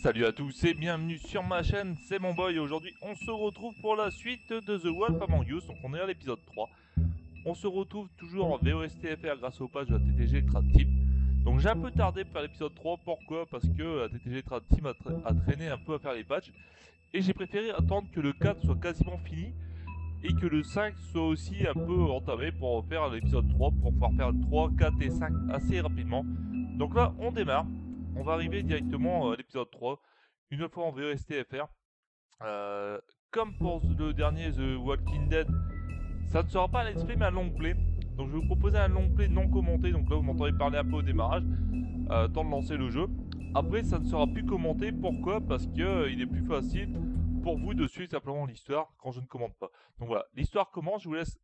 Salut à tous et bienvenue sur ma chaîne, c'est mon boy et aujourd'hui on se retrouve pour la suite de The Wolf Among Us, donc on est à l'épisode 3. On se retrouve toujours en VOSTFR grâce aux pages de la TTGTradTeam. Donc j'ai un peu tardé pour faire l'épisode 3, pourquoi? Parce que la TTGTradTeam a traîné un peu à faire les patchs. Et j'ai préféré attendre que le 4 soit quasiment fini et que le 5 soit aussi un peu entamé pour faire l'épisode 3, pour pouvoir faire le 3, 4 et 5 assez rapidement. Donc là on démarre. On va arriver directement à l'épisode 3, une fois en VOSTFR. Comme pour le dernier The Walking Dead, ça ne sera pas un let's play mais un LongPlay. Donc je vais vous proposer un LongPlay non commenté, donc là vous m'entendez parler un peu au démarrage, temps de lancer le jeu. Après ça ne sera plus commenté, pourquoi? Parce que il est plus facile pour vous de suivre simplement l'histoire quand je ne commente pas. Donc voilà, l'histoire commence, je vous laisse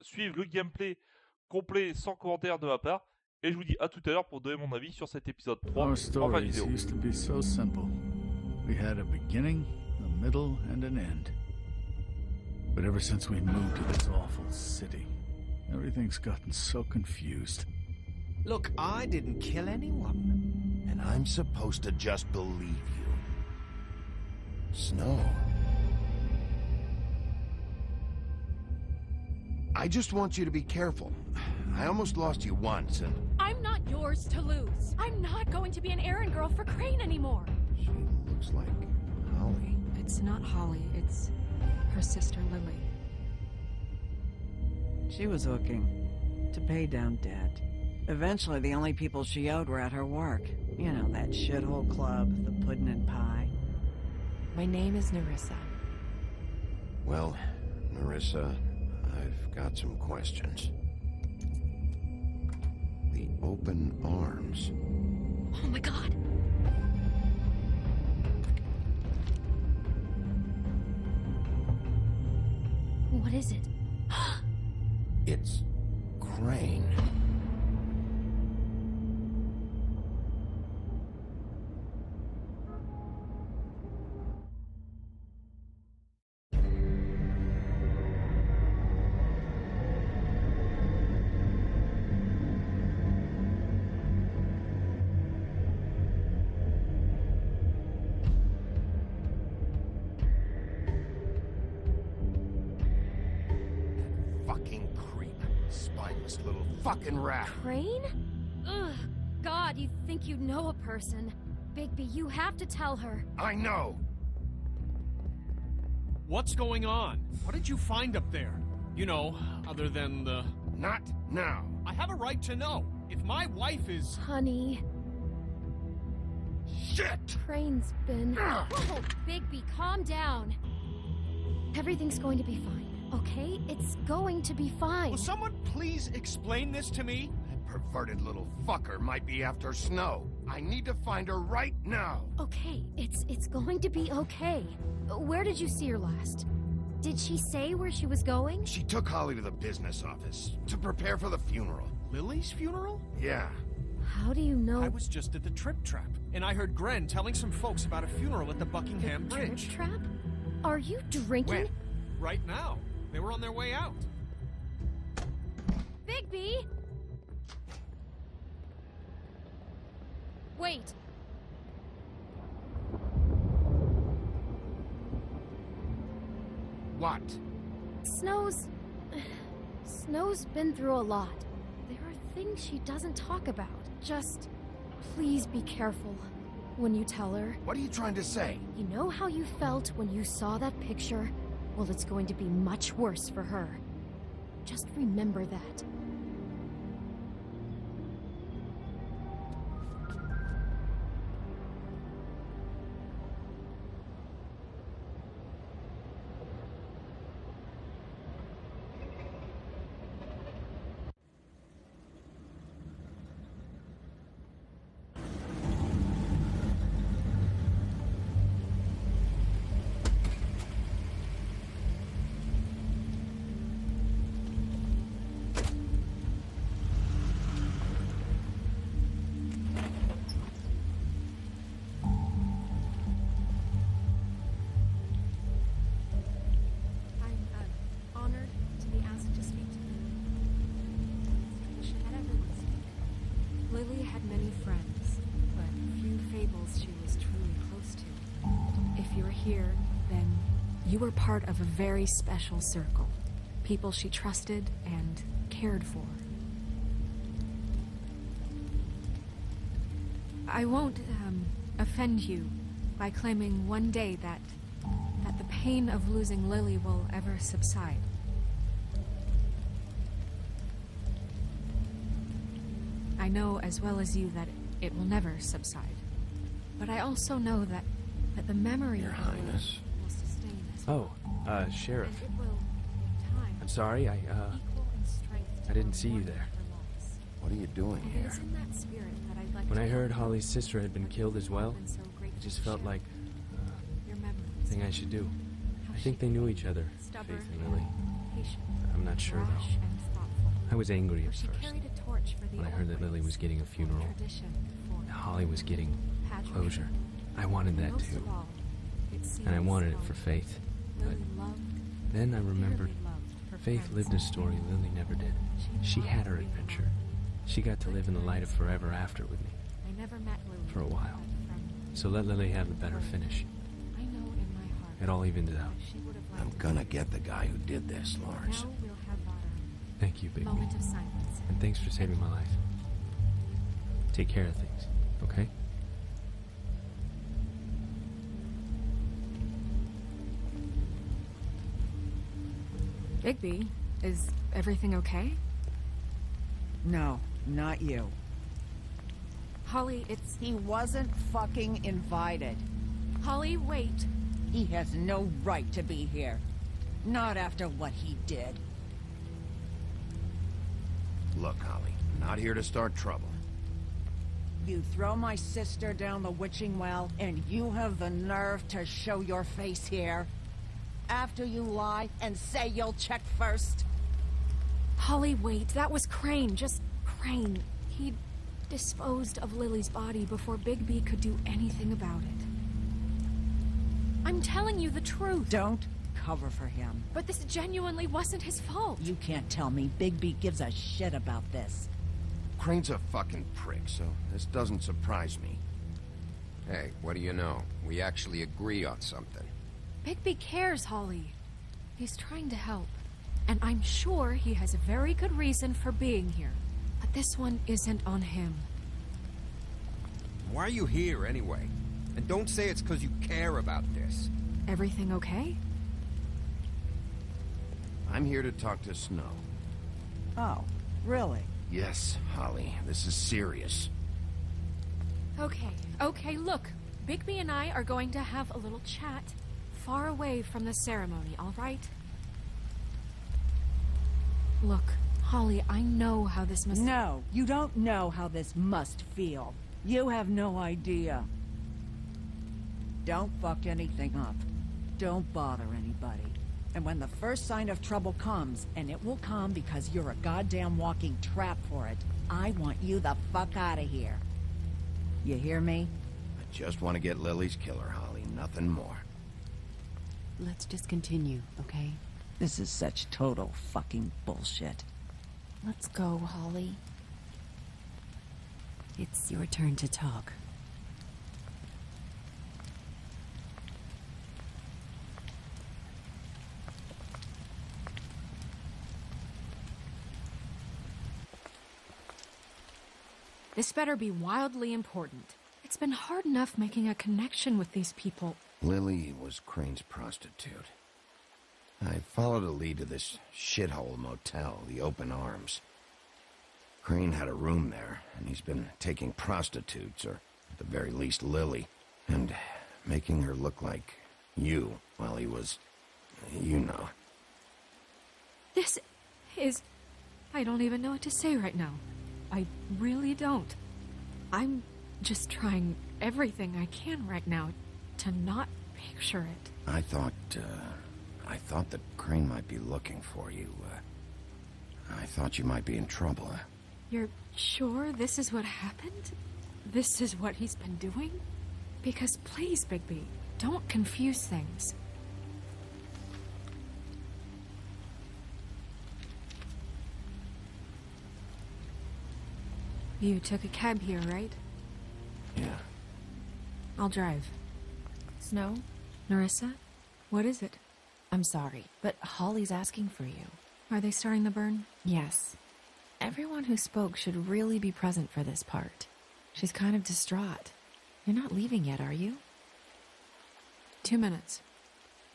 suivre le gameplay complet sans commentaire de ma part. Et je vous dis à tout à l'heure pour donner mon avis sur cet épisode 3 en fin de vidéo. Used to be so simple. We had a beginning, a middle, and an end. But ever since we moved to this awful city, everything's gotten so confused. Look, I didn't kill anyone. And I'm supposed to just believe you. Snow. I just want you to be careful. I almost lost you once, and... I'm not yours to lose. I'm not going to be an errand girl for Crane anymore. She looks like Holly. It's not Holly, it's her sister Lily. She was looking to pay down debt. Eventually, the only people she owed were at her work. You know, that shithole club, the pudding and pie. My name is Nerissa. Well, Nerissa, I've got some questions. The open arms. Oh my god! What is it? It's Crane. Fucking creep. Spineless little fucking rat. Crane? Ugh. God, you think you know a person. Bigby, you have to tell her. I know. What's going on? What did you find up there? You know, other than the... Not now. I have a right to know. If my wife is... Honey, Shit! Crane's been... Whoa, Bigby, calm down. Everything's going to be fine, okay? It's going to be fine. Will someone please explain this to me? That perverted little fucker might be after Snow. I need to find her right now. Okay, it's going to be okay. Where did you see her last? Did she say where she was going? She took Holly to the business office to prepare for the funeral. Lily's funeral? Yeah. How do you know? I was just at the Trip Trap, and I heard Gren telling some folks about a funeral at the Buckingham Bridge. Trip trap? Are you drinking? When? Right now. They were on their way out. Bigby! Wait. What? Snow's been through a lot. There are things she doesn't talk about. Just please be careful when you tell her. What are you trying to say? You know how you felt when you saw that picture? Well, it's going to be much worse for her. Just remember that. here, then you were part of a very special circle. People she trusted and cared for. I won't, offend you by claiming one day that the pain of losing Lily will ever subside. I know as well as you that it will never subside. But I also know that the memory Your of Highness. Lily will sustain us. Oh, Sheriff. And it will, in time, I'm sorry, equal in strength I didn't to see you mourn there. her loss. What are you doing And it here? is in that spirit that I'd like When to I heard thank you Holly's for sister had been killed as well, been so it grateful just to felt share like your memories. the thing I should do. How I think they knew each other, stubborn, Faith and Lily. patient, I'm not sure rash though. and thoughtful. I was angry For at she first. carried a torch for the When I old heard that Lily ways, was getting a funeral, tradition for and Holly was getting pageantry. closure. I wanted that Most too, of all, it and I seems wanted it how for Faith. Lily loved, Then I remembered dearly loved her Faith friends. lived a story Lily never did. She had her adventure. She got to live in the light of forever after with me. I never met Lily For a while. but from So let Lily have the better finish. I know in my heart It all evens out. that she would have liked I'm to gonna be get the guy who did this, here. Lawrence. Now we'll have our Thank you, Bigby. moment of silence. And thanks for saving my life. Take care of things, okay? Bigby, is everything okay? No, not you. Holly, it's... He wasn't fucking invited. Holly, wait. He has no right to be here. Not after what he did. Look, Holly, I'm not here to start trouble. You throw my sister down the witching well, and you have the nerve to show your face here? After you lie and say you'll check first? Holly, wait. That was Crane. Just Crane. He disposed of Lily's body before Bigby could do anything about it. I'm telling you the truth. Don't cover for him. But this genuinely wasn't his fault. You can't tell me Bigby gives a shit about this. Crane's a fucking prick, so this doesn't surprise me. Hey, what do you know? We actually agree on something. Bigby cares, Holly. He's trying to help. And I'm sure he has a very good reason for being here. But this one isn't on him. Why are you here, anyway? And don't say it's because you care about this. Everything okay? I'm here to talk to Snow. Oh, really? Yes, Holly, this is serious. Okay, look. Bigby and I are going to have a little chat far away from the ceremony, all right? Look, Holly, I know how this must... No, you don't know how this must feel. You have no idea. Don't fuck anything up. Don't bother anybody. And when the first sign of trouble comes, and it will come because you're a goddamn walking trap for it, I want you the fuck out of here. You hear me? I just want to get Lily's killer, Holly, nothing more. Let's just continue, okay? This is such total fucking bullshit. Let's go, Holly. It's your turn to talk. This better be wildly important. It's been hard enough making a connection with these people. Lily was Crane's prostitute. I followed a lead to this shithole motel, the Open Arms. Crane had a room there, and he's been taking prostitutes, or at the very least Lily, and making her look like you while he was, you know. This is... I don't even know what to say right now. I really don't. I'm just trying everything I can right now to not picture it. I thought that Crane might be looking for you. I thought you might be in trouble. You're sure this is what happened? This is what he's been doing? Because please, Bigby, don't confuse things. You took a cab here, right? Yeah. I'll drive. Snow? Nerissa? What is it? I'm sorry, but Holly's asking for you. Are they starting the burn? Yes. Everyone who spoke should really be present for this part. She's kind of distraught. You're not leaving yet, are you? 2 minutes.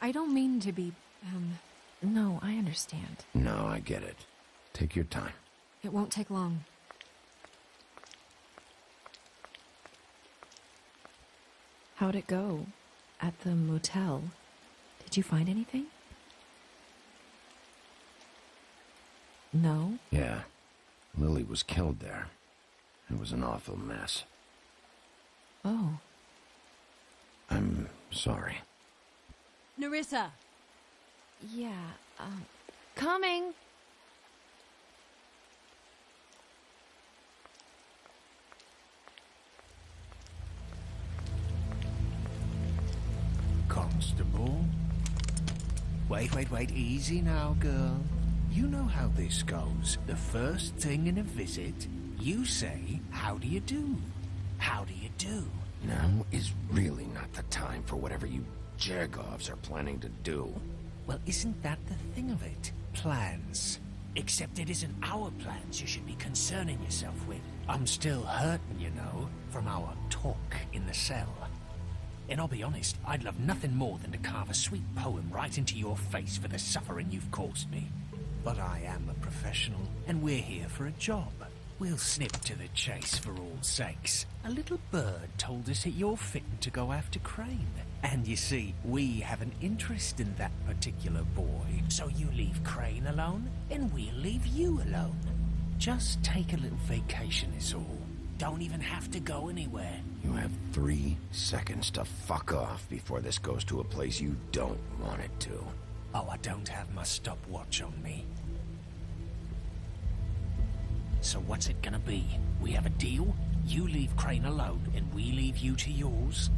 I don't mean to be, No, I understand. No, I get it. Take your time. It won't take long. How'd it go? At the motel? Did you find anything? No? Yeah. Lily was killed there. It was an awful mess. Oh. I'm sorry. Nerissa! Yeah, coming! Constable? Wait, easy now, girl. You know how this goes. The first thing in a visit, you say, how do you do? How do you do? Now is really not the time for whatever you Jergovs are planning to do. Well, isn't that the thing of it? Plans. Except it isn't our plans you should be concerning yourself with. I'm still hurting, you know, from our talk in the cell. And I'll be honest, I'd love nothing more than to carve a sweet poem right into your face for the suffering you've caused me. But I am a professional, and we're here for a job. We'll snip to the chase for all sakes. A little bird told us that you're fitting to go after Crane. And you see, we have an interest in that particular boy. So you leave Crane alone, and we'll leave you alone. Just take a little vacation is all. Don't even have to go anywhere. You have 3 seconds to fuck off before this goes to a place you don't want it to. Oh, I don't have my stopwatch on me. So what's it gonna be? We have a deal? You leave Crane alone, and we leave you to yours?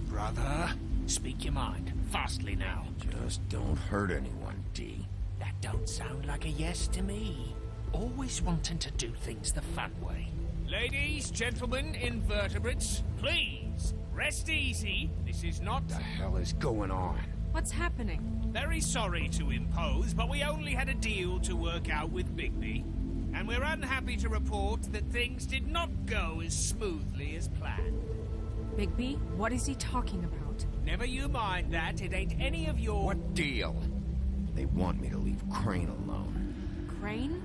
Brother, speak your mind. Fastly now. Just don't hurt anyone, D. That don't sound like a yes to me. Always wanting to do things the fun way. Ladies, gentlemen, invertebrates, please, rest easy. This is not... What the hell is going on? What's happening? Very sorry to impose, but we only had a deal to work out with Bigby. And we're unhappy to report that things did not go as smoothly as planned. Bigby? What is he talking about? Never you mind that. It ain't any of your... What deal? They want me to leave Crane alone. Crane?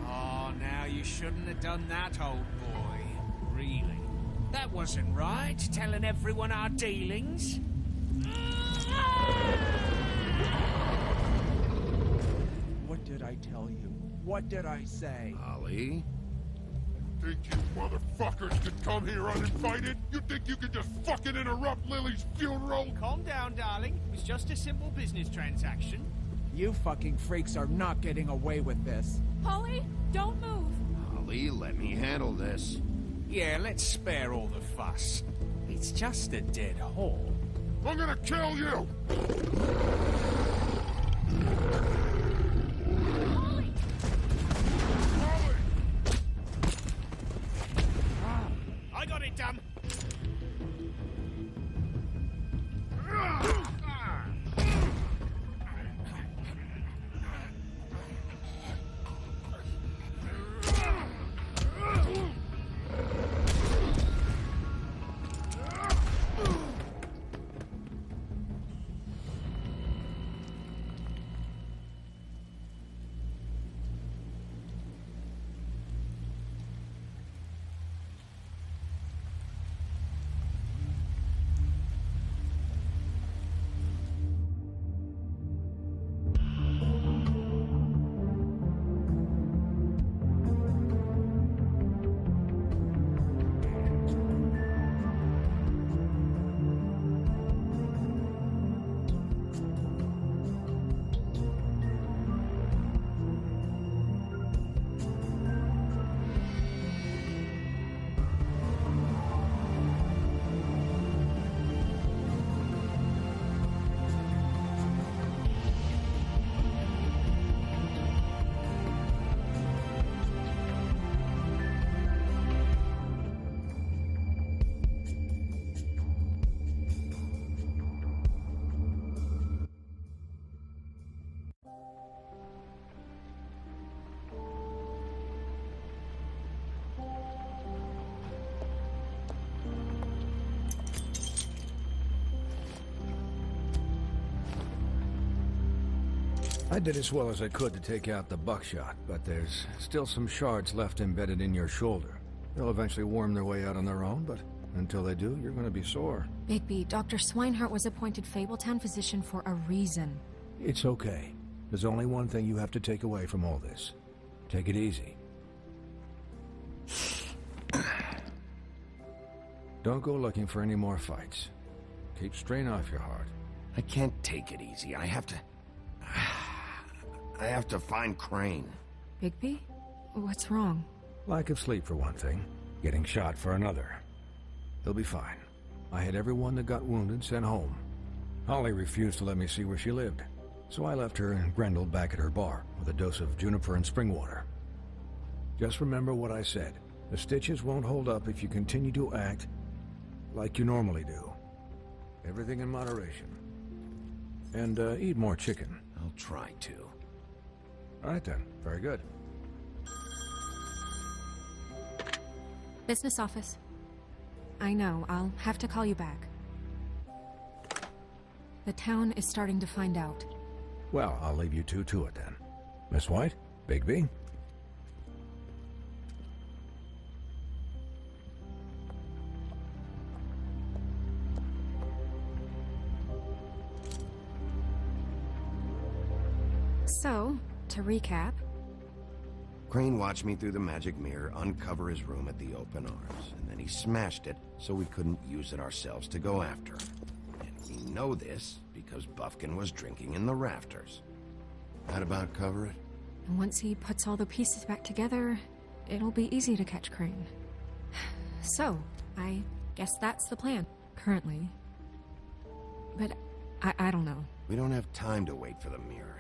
Oh, now you shouldn't have done that, old boy. Really? That wasn't right, telling everyone our dealings. What did I tell you? What did I say? Holly? Think you motherfuckers could come here uninvited? You think you could just fucking interrupt Lily's funeral? Calm down, darling. It was just a simple business transaction. You fucking freaks are not getting away with this. Holly, don't move. Holly, let me handle this. Yeah, let's spare all the fuss. It's just a dead hole. I'm gonna kill you! Holly! I got it done. I did as well as I could to take out the buckshot, but there's still some shards left embedded in your shoulder. They'll eventually worm their way out on their own, but until they do, you're gonna be sore. Bigby, Dr. Swinehart was appointed Fabletown physician for a reason. It's okay. There's only one thing you have to take away from all this. Take it easy. Don't go looking for any more fights. Keep strain off your heart. I can't take it easy. I have to find Crane. Bigby? What's wrong? Lack of sleep for one thing. Getting shot for another. He'll be fine. I had everyone that got wounded sent home. Holly refused to let me see where she lived, so I left her and Grendel back at her bar with a dose of juniper and spring water. Just remember what I said. The stitches won't hold up if you continue to act like you normally do. Everything in moderation. And eat more chicken. I'll try to. All right then. Very good. Business office. I know, I'll have to call you back. The town is starting to find out. Well, I'll leave you two to it then. Miss White, Bigby. So, to recap... Crane watched me through the magic mirror uncover his room at the open arms, and then he smashed it so we couldn't use it ourselves to go after him. And we know this because Buffkin was drinking in the rafters. That about cover it? And once he puts all the pieces back together, it'll be easy to catch Crane. So, I guess that's the plan, currently. But I don't know. We don't have time to wait for the mirror.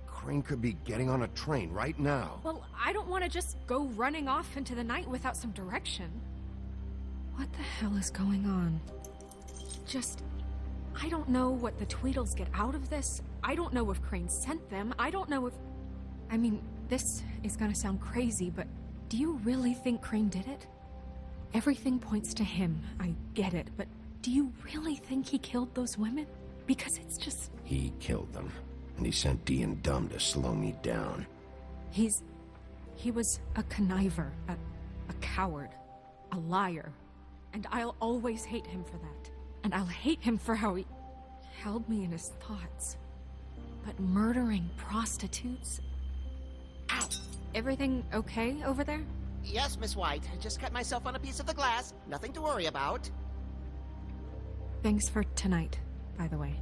Crane could be getting on a train right now. Well, I don't want to just go running off into the night without some direction. What the hell is going on? I don't know what the Tweedles get out of this. I don't know if Crane sent them. I don't know if... I mean, this is gonna sound crazy, but do you really think Crane did it? Everything points to him, I get it, but do you really think he killed those women? Because it's just... He killed them. And he sent D and Dumb to slow me down. He was a conniver, a coward, a liar. And I'll always hate him for that. And I'll hate him for how he held me in his thoughts. But murdering prostitutes? Ow! Everything okay over there? Yes, Miss White. I just cut myself on a piece of the glass. Nothing to worry about. Thanks for tonight, by the way.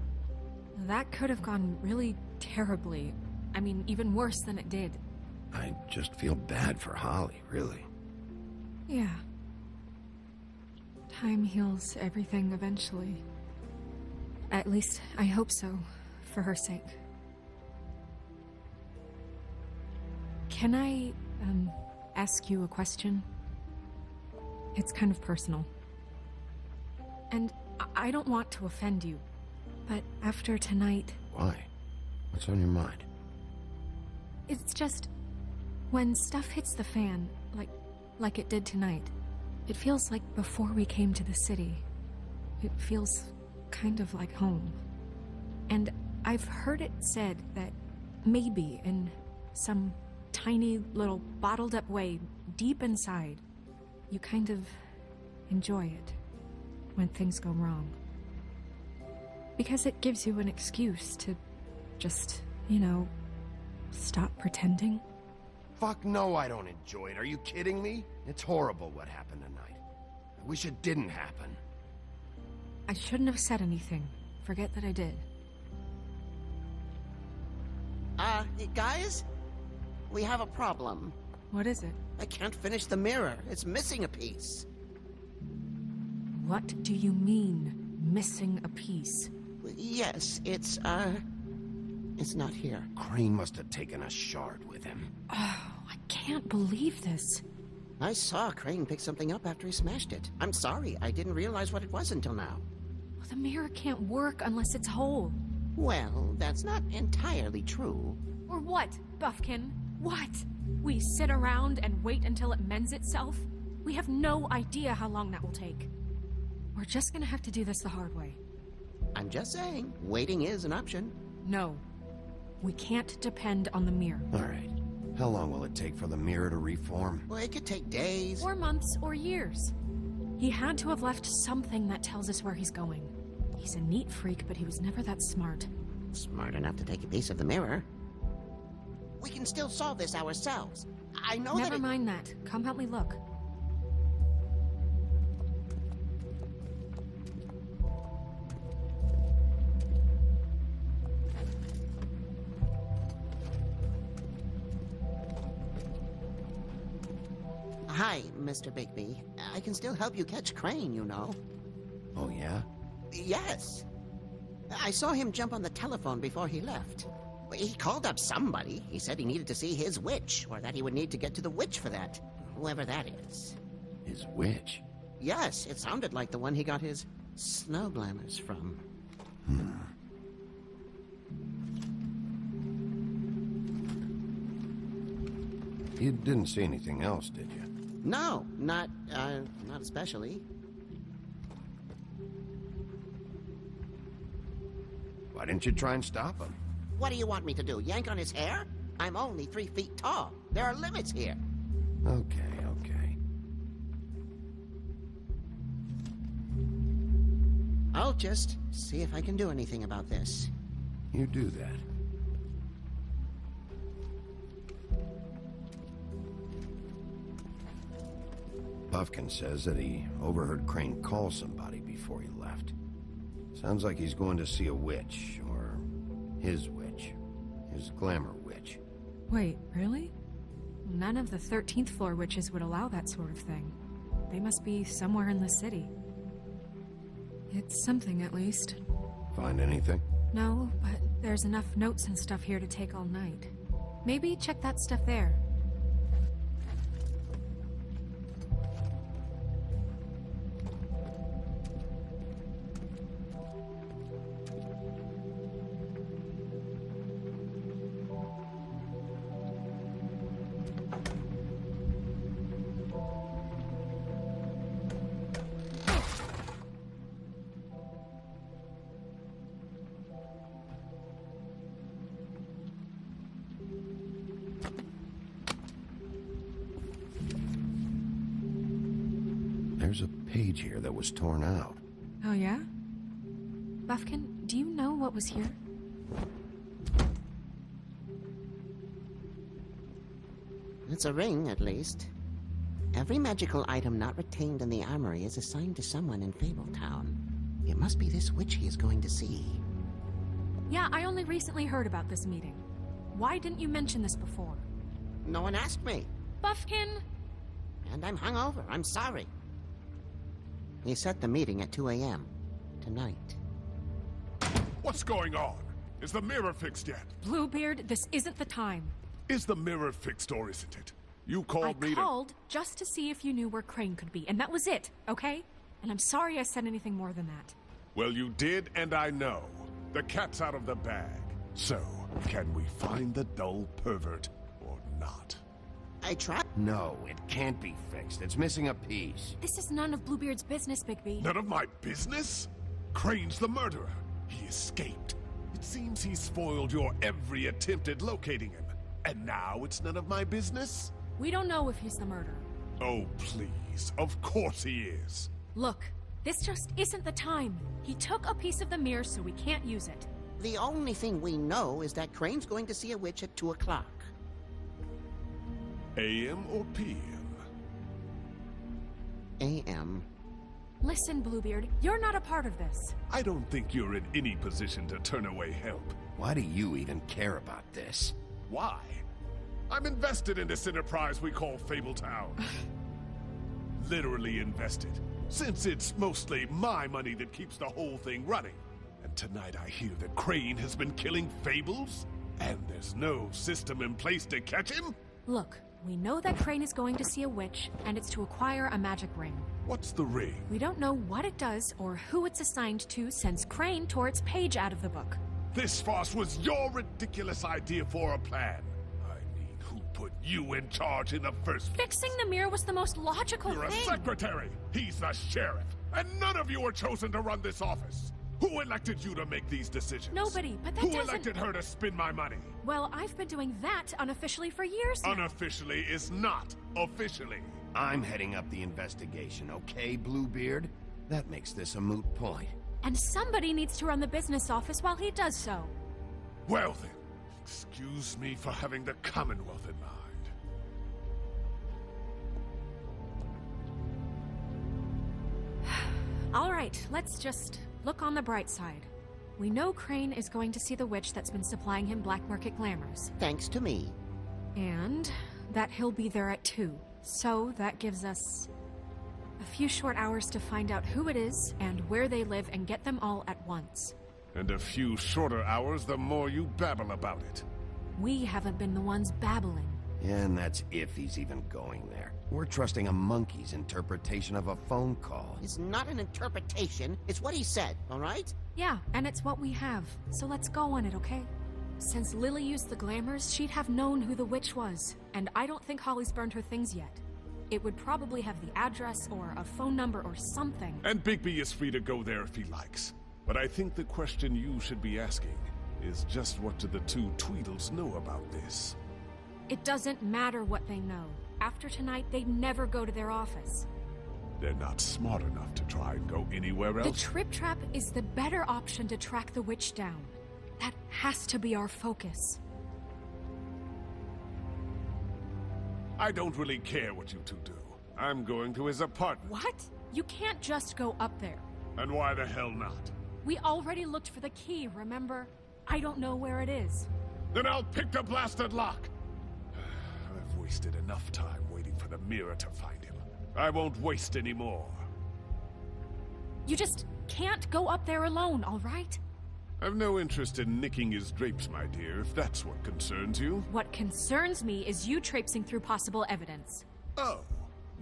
That could have gone really terribly. I mean, even worse than it did. I just feel bad for Holly, really. Yeah. Time heals everything eventually. At least, I hope so, for her sake. Can I, ask you a question? It's kind of personal. And I don't want to offend you. But after tonight... Why? What's on your mind? It's just... when stuff hits the fan, like it did tonight, it feels like before we came to the city. It feels kind of like home. And I've heard it said that maybe in some tiny little bottled up way, deep inside, you kind of enjoy it when things go wrong. Because it gives you an excuse to just, stop pretending. Fuck no, I don't enjoy it. Are you kidding me? It's horrible what happened tonight. I wish it didn't happen. I shouldn't have said anything. Forget that I did. Guys? We have a problem. What is it? I can't finish the mirror. It's missing a piece. What do you mean, missing a piece? Yes, it's not here. Crane must have taken a shard with him. Oh, I can't believe this. I saw Crane pick something up after he smashed it. I'm sorry, I didn't realize what it was until now. Well, the mirror can't work unless it's whole. Well, that's not entirely true. Or what, Buffkin? What? We sit around and wait until it mends itself? We have no idea how long that will take. We're just gonna have to do this the hard way. I'm just saying, waiting is an option. No. We can't depend on the mirror. All right. How long will it take for the mirror to reform? Well, it could take days. Or months, or years. He had to have left something that tells us where he's going. He's a neat freak, but he was never that smart. Smart enough to take a piece of the mirror. We can still solve this ourselves. I know Never mind that. Come help me look. Hi, Mr. Bigby. I can still help you catch Crane, you know. Oh, yeah? Yes. I saw him jump on the telephone before he left. He called up somebody. He said he needed to see his witch, or that he would need to get to the witch for that. Whoever that is. His witch? Yes, it sounded like the one he got his snow glamours from. You didn't see anything else, did you? No, not especially. Why didn't you try and stop him? What do you want me to do, yank on his hair? I'm only 3 feet tall. There are limits here. Okay. I'll just see if I can do anything about this. You do that. Buffkin says that he overheard Crane call somebody before he left. Sounds like he's going to see a witch, or his witch. His glamour witch. Wait, really? None of the 13th floor witches would allow that sort of thing. They must be somewhere in the city. It's something, at least. Find anything? No, but there's enough notes and stuff here to take all night. Maybe check that stuff there. There's a page here that was torn out. Oh, yeah? Buffkin, do you know what was here? It's a ring, at least. Every magical item not retained in the armory is assigned to someone in Fabletown. It must be this witch he is going to see. Yeah, I only recently heard about this meeting. Why didn't you mention this before? No one asked me. Buffkin! And I'm hungover. I'm sorry. He set the meeting at 2 a.m. tonight. What's going on? Is the mirror fixed yet? Bluebeard, this isn't the time. Is the mirror fixed or isn't it? You called me I called just to see if you knew where Crane could be, and that was it, okay? And I'm sorry I said anything more than that. Well, you did, and I know. The cat's out of the bag. So, can we find the dull pervert or not? I tried. No, it can't be fixed. It's missing a piece. This is none of Bluebeard's business, Bigby. None of my business? Crane's the murderer. He escaped. It seems he spoiled your every attempt at locating him. And now it's none of my business? We don't know if he's the murderer. Oh, please. Of course he is. Look, this just isn't the time. He took a piece of the mirror, so we can't use it. The only thing we know is that Crane's going to see a witch at 2 o'clock. AM or PM? AM. Listen, Bluebeard, you're not a part of this. I don't think you're in any position to turn away help. Why do you even care about this? Why? I'm invested in this enterprise we call Fabletown. Literally invested. Since it's mostly my money that keeps the whole thing running. And tonight I hear that Crane has been killing fables? And there's no system in place to catch him? Look, we know that Crane is going to see a witch, and it's to acquire a magic ring. What's the ring? We don't know what it does or who it's assigned to since Crane tore its page out of the book. This farce was your ridiculous idea for a plan. I mean, who put you in charge in the first place? Fixing the mirror was the most logical You're thing. a secretary. He's the sheriff. And none of you were chosen to run this office. Who elected you to make these decisions? Nobody, but that Who doesn't... elected her to spend my money? Well, I've been doing that unofficially for years now. Unofficially is not officially. I'm heading up the investigation, okay, Bluebeard? That makes this a moot point. And somebody needs to run the business office while he does so. Well then, excuse me for having the Commonwealth in mind. All right, let's just look on the bright side. We know Crane is going to see the witch that's been supplying him black market glamours. Thanks to me. And that he'll be there at 2. So that gives us a few short hours to find out who it is and where they live and get them all at once. And a few shorter hours the more you babble about it. We haven't been the ones babbling. Yeah, and that's if he's even going there. We're trusting a monkey's interpretation of a phone call. It's not an interpretation, it's what he said, all right? Yeah, and it's what we have. So let's go on it, okay? Since Lily used the glamours, she'd have known who the witch was. And I don't think Holly's burned her things yet. It would probably have the address or a phone number or something. And Bigby is free to go there if he likes. But I think the question you should be asking is just what do the two Tweedles know about this? It doesn't matter what they know. After tonight, they'd never go to their office. They're not smart enough to try and go anywhere else. The Trip Trap is the better option to track the witch down. That has to be our focus. I don't really care what you two do. I'm going to his apartment. What? You can't just go up there. And why the hell not? We already looked for the key, remember? I don't know where it is. Then I'll pick the blasted lock! I've wasted enough time waiting for the mirror to find him. I won't waste any more. You just can't go up there alone, all right? I've no interest in nicking his drapes, my dear, if that's what concerns you. What concerns me is you traipsing through possible evidence. Oh,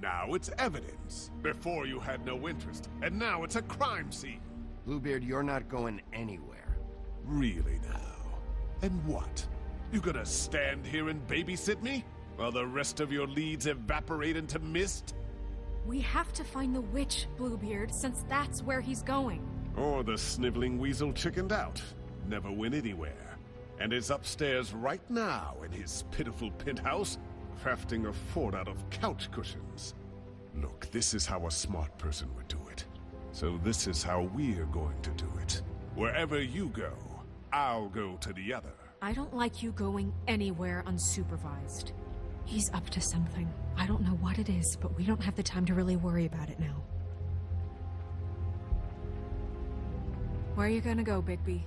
now it's evidence. Before you had no interest, and now it's a crime scene. Bluebeard, you're not going anywhere. Really now? And what? You gonna stand here and babysit me? While the rest of your leads evaporate into mist? We have to find the witch, Bluebeard, since that's where he's going. Or the sniveling weasel chickened out. Never went anywhere. And is upstairs right now in his pitiful penthouse, crafting a fort out of couch cushions. Look, this is how a smart person would do it. So this is how we're going to do it. Wherever you go, I'll go to the other. I don't like you going anywhere unsupervised. He's up to something. I don't know what it is, but we don't have the time to really worry about it now. Where are you gonna go, Bigby?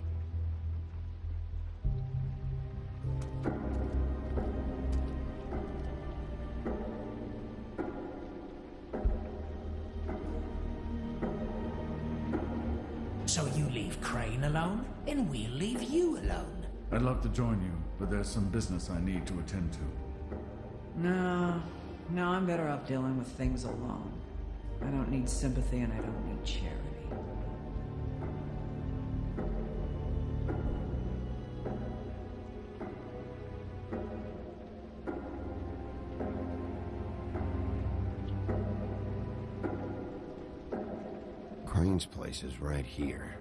So you leave Crane alone, and we'll leave you alone. I'd love to join you, but there's some business I need to attend to. No, I'm better off dealing with things alone. I don't need sympathy and I don't need charity. Crane's place is right here.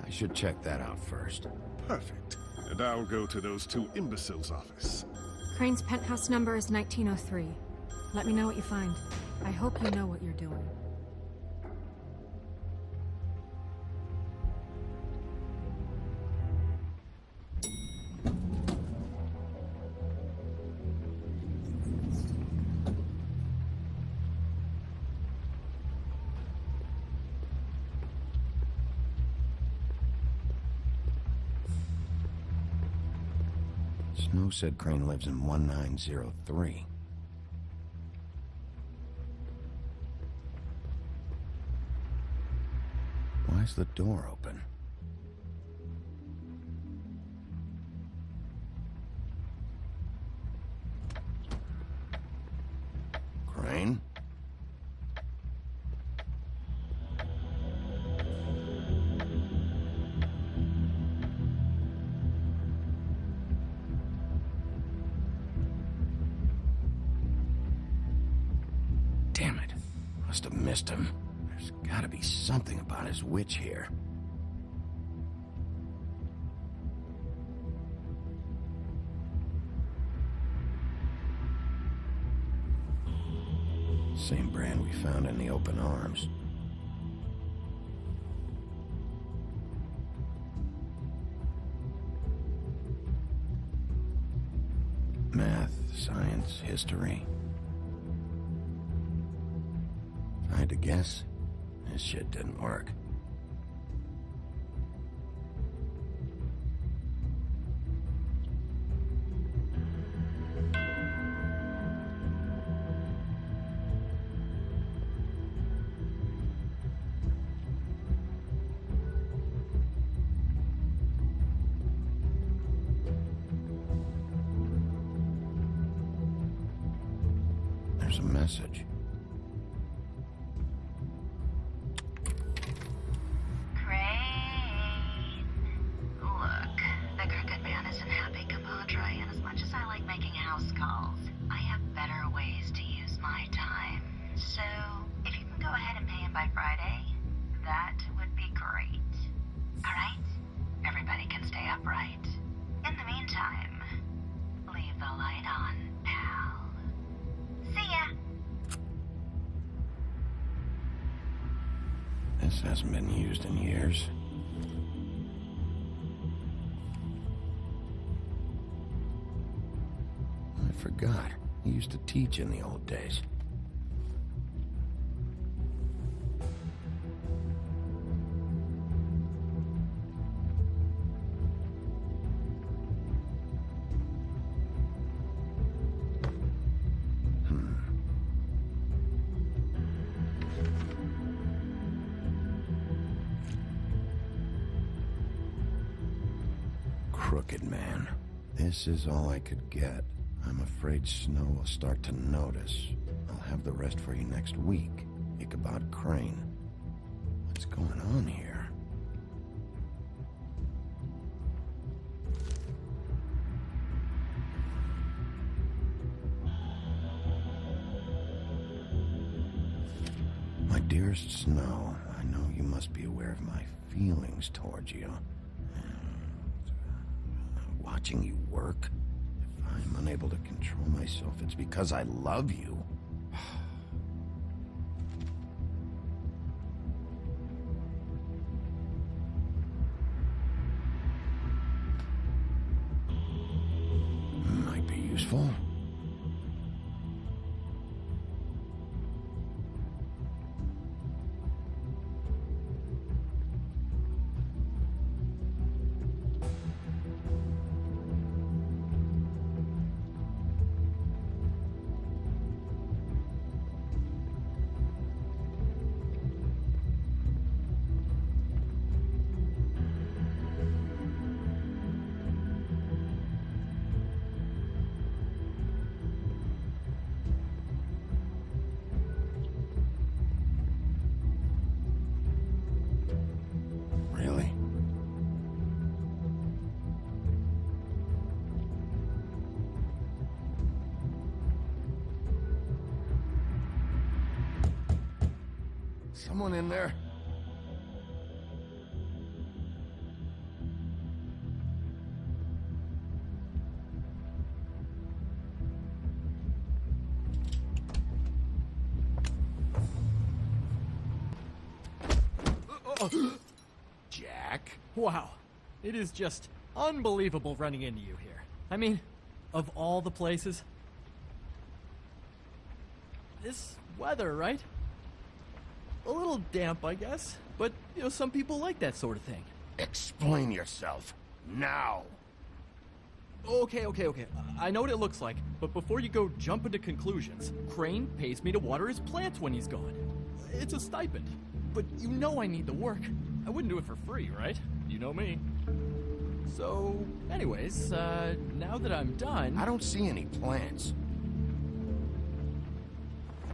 I should check that out first. Perfect. And I'll go to those two imbeciles' office. Crane's penthouse number is 1903. Let me know what you find. I hope you know what you're doing. Snow said Crane lives in 1903. Why is the door open? Crane? Damn it. Must have missed him. There's gotta be something about his witch here. Same brand we found in the open arms. Math, science, history. If I had to guess, this shit didn't work. There's a message. Crane. Look, the crooked man isn't happy, compadre, and as much as I like making house calls, I have better ways to use my time. So, if you can go ahead and pay him by Friday, that would be great. Alright? Everybody can stay upright. In the meantime, leave the light on, pal. See ya! This hasn't been used in years. I forgot. He used to teach in the old days. Crooked man. This is all I could get. I'm afraid Snow will start to notice. I'll have the rest for you next week. Ichabod Crane. What's going on here? My dearest Snow, I know you must be aware of my feelings towards you. Watching you work, if I'm unable to control myself, it's because I love you. Might be useful. Someone in there? Jack? Wow. It is just unbelievable running into you here. I mean, of all the places. This weather, right? A little damp, I guess. But, you know, some people like that sort of thing. Explain yourself. Now. Okay. I know what it looks like, but before you go jumping to conclusions, Crane pays me to water his plants when he's gone. It's a stipend. But you know I need the work. I wouldn't do it for free, right? You know me. So, anyways, now that I'm done... I don't see any plants.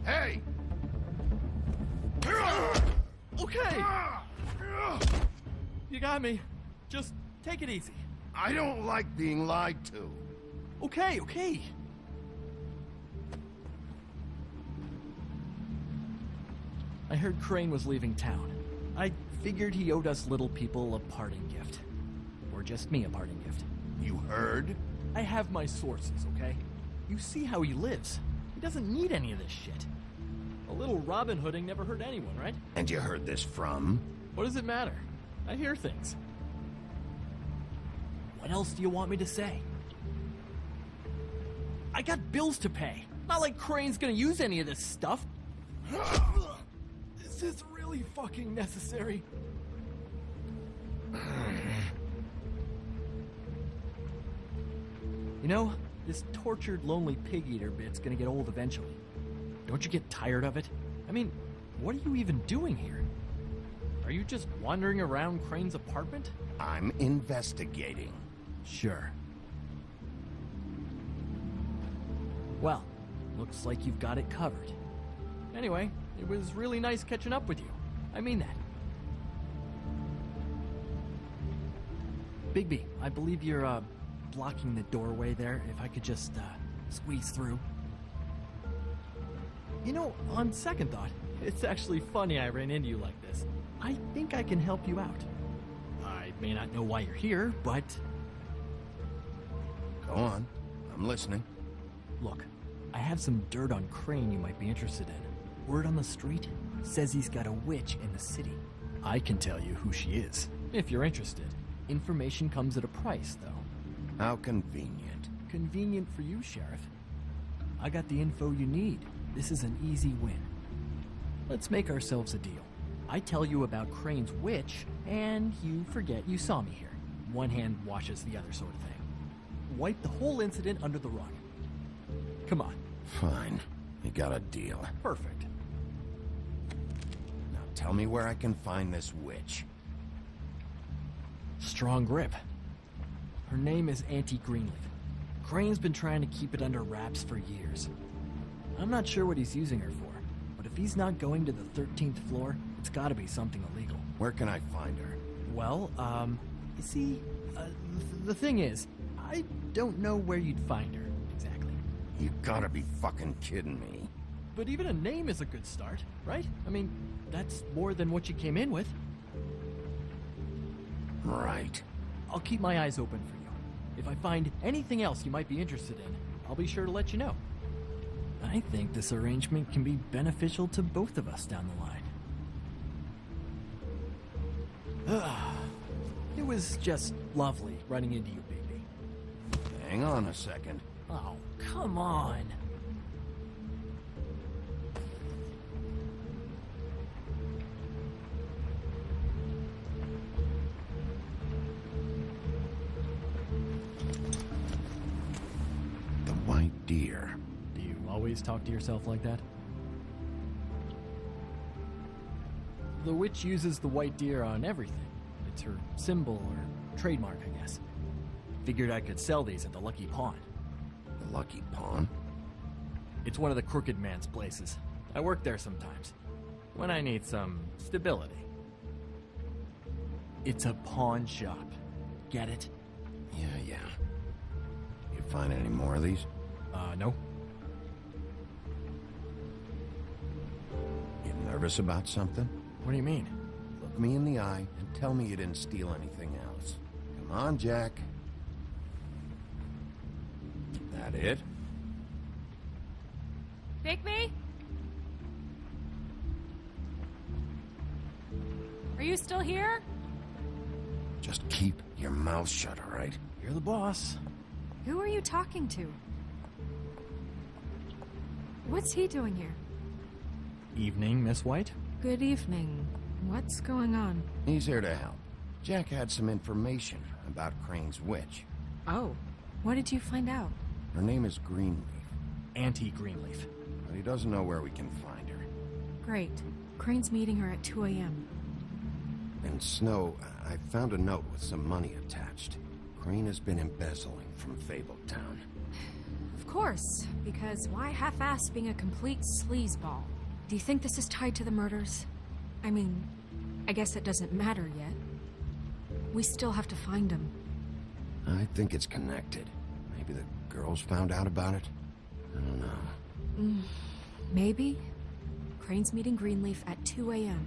Hey! Okay! You got me. Just take it easy. I don't like being lied to. Okay. I heard Crane was leaving town. I figured he owed us little people a parting gift. Or just me a parting gift. You heard? I have my sources, okay? You see how he lives. He doesn't need any of this shit. A little Robin Hooding never hurt anyone, right? And you heard this from? What does it matter? I hear things. What else do you want me to say? I got bills to pay. Not like Crane's gonna use any of this stuff. Is this really fucking necessary? You know, this tortured, lonely pig-eater bit's gonna get old eventually. Don't you get tired of it? I mean, what are you even doing here? Are you just wandering around Crane's apartment? I'm investigating. Sure. Well, looks like you've got it covered. Anyway, it was really nice catching up with you. I mean that. Bigby, I believe you're, blocking the doorway there. If I could just, squeeze through. You know, on second thought, it's actually funny I ran into you like this. I think I can help you out. I may not know why you're here, but... Go on. I'm listening. Look, I have some dirt on Crane you might be interested in. Word on the street says he's got a witch in the city. I can tell you who she is, if you're interested. Information comes at a price, though. How convenient. Convenient for you, Sheriff. I got the info you need. This is an easy win. Let's make ourselves a deal. I tell you about Crane's witch, and you forget you saw me here. One hand washes the other sort of thing. Wipe the whole incident under the rug. Come on. Fine. You got a deal. Perfect. Now tell me where I can find this witch. Strong grip. Her name is Auntie Greenleaf. Crane's been trying to keep it under wraps for years. I'm not sure what he's using her for, but if he's not going to the 13th floor, it's gotta be something illegal. Where can I find her? Well, you see, the thing is, I don't know where you'd find her, exactly. You gotta be fucking kidding me. But even a name is a good start, right? I mean, that's more than what you came in with. Right. I'll keep my eyes open for you. If I find anything else you might be interested in, I'll be sure to let you know. I think this arrangement can be beneficial to both of us down the line. It was just lovely running into you, Bigby. Hang on a second. Oh, come on. The white deer. Do you always talk to yourself like that? The witch uses the white deer on everything. It's her symbol or trademark, I guess. Figured I could sell these at the Lucky Pawn. The Lucky Pawn? It's one of the crooked man's places. I work there sometimes, when I need some stability. It's a pawn shop. Get it? Yeah. You find any more of these? No. You nervous about something? What do you mean? Look me in the eye and tell me you didn't steal anything else. Come on, Jack. That it? Bigby? Are you still here? Just keep your mouth shut, all right? You're the boss. Who are you talking to? What's he doing here? Evening, Miss White. Good evening. What's going on? He's here to help. Jack had some information about Crane's witch. Oh, what did you find out? Her name is Greenleaf. Auntie Greenleaf. But he doesn't know where we can find her. Great. Crane's meeting her at 2 a.m. In Snow, I found a note with some money attached. Crane has been embezzling from Fabletown. Of course, because why half-ass being a complete sleazeball? Do you think this is tied to the murders? I mean, I guess it doesn't matter yet. We still have to find him. I think it's connected. Maybe the girls found out about it? I don't know. Maybe. Crane's meeting Greenleaf at 2 a.m.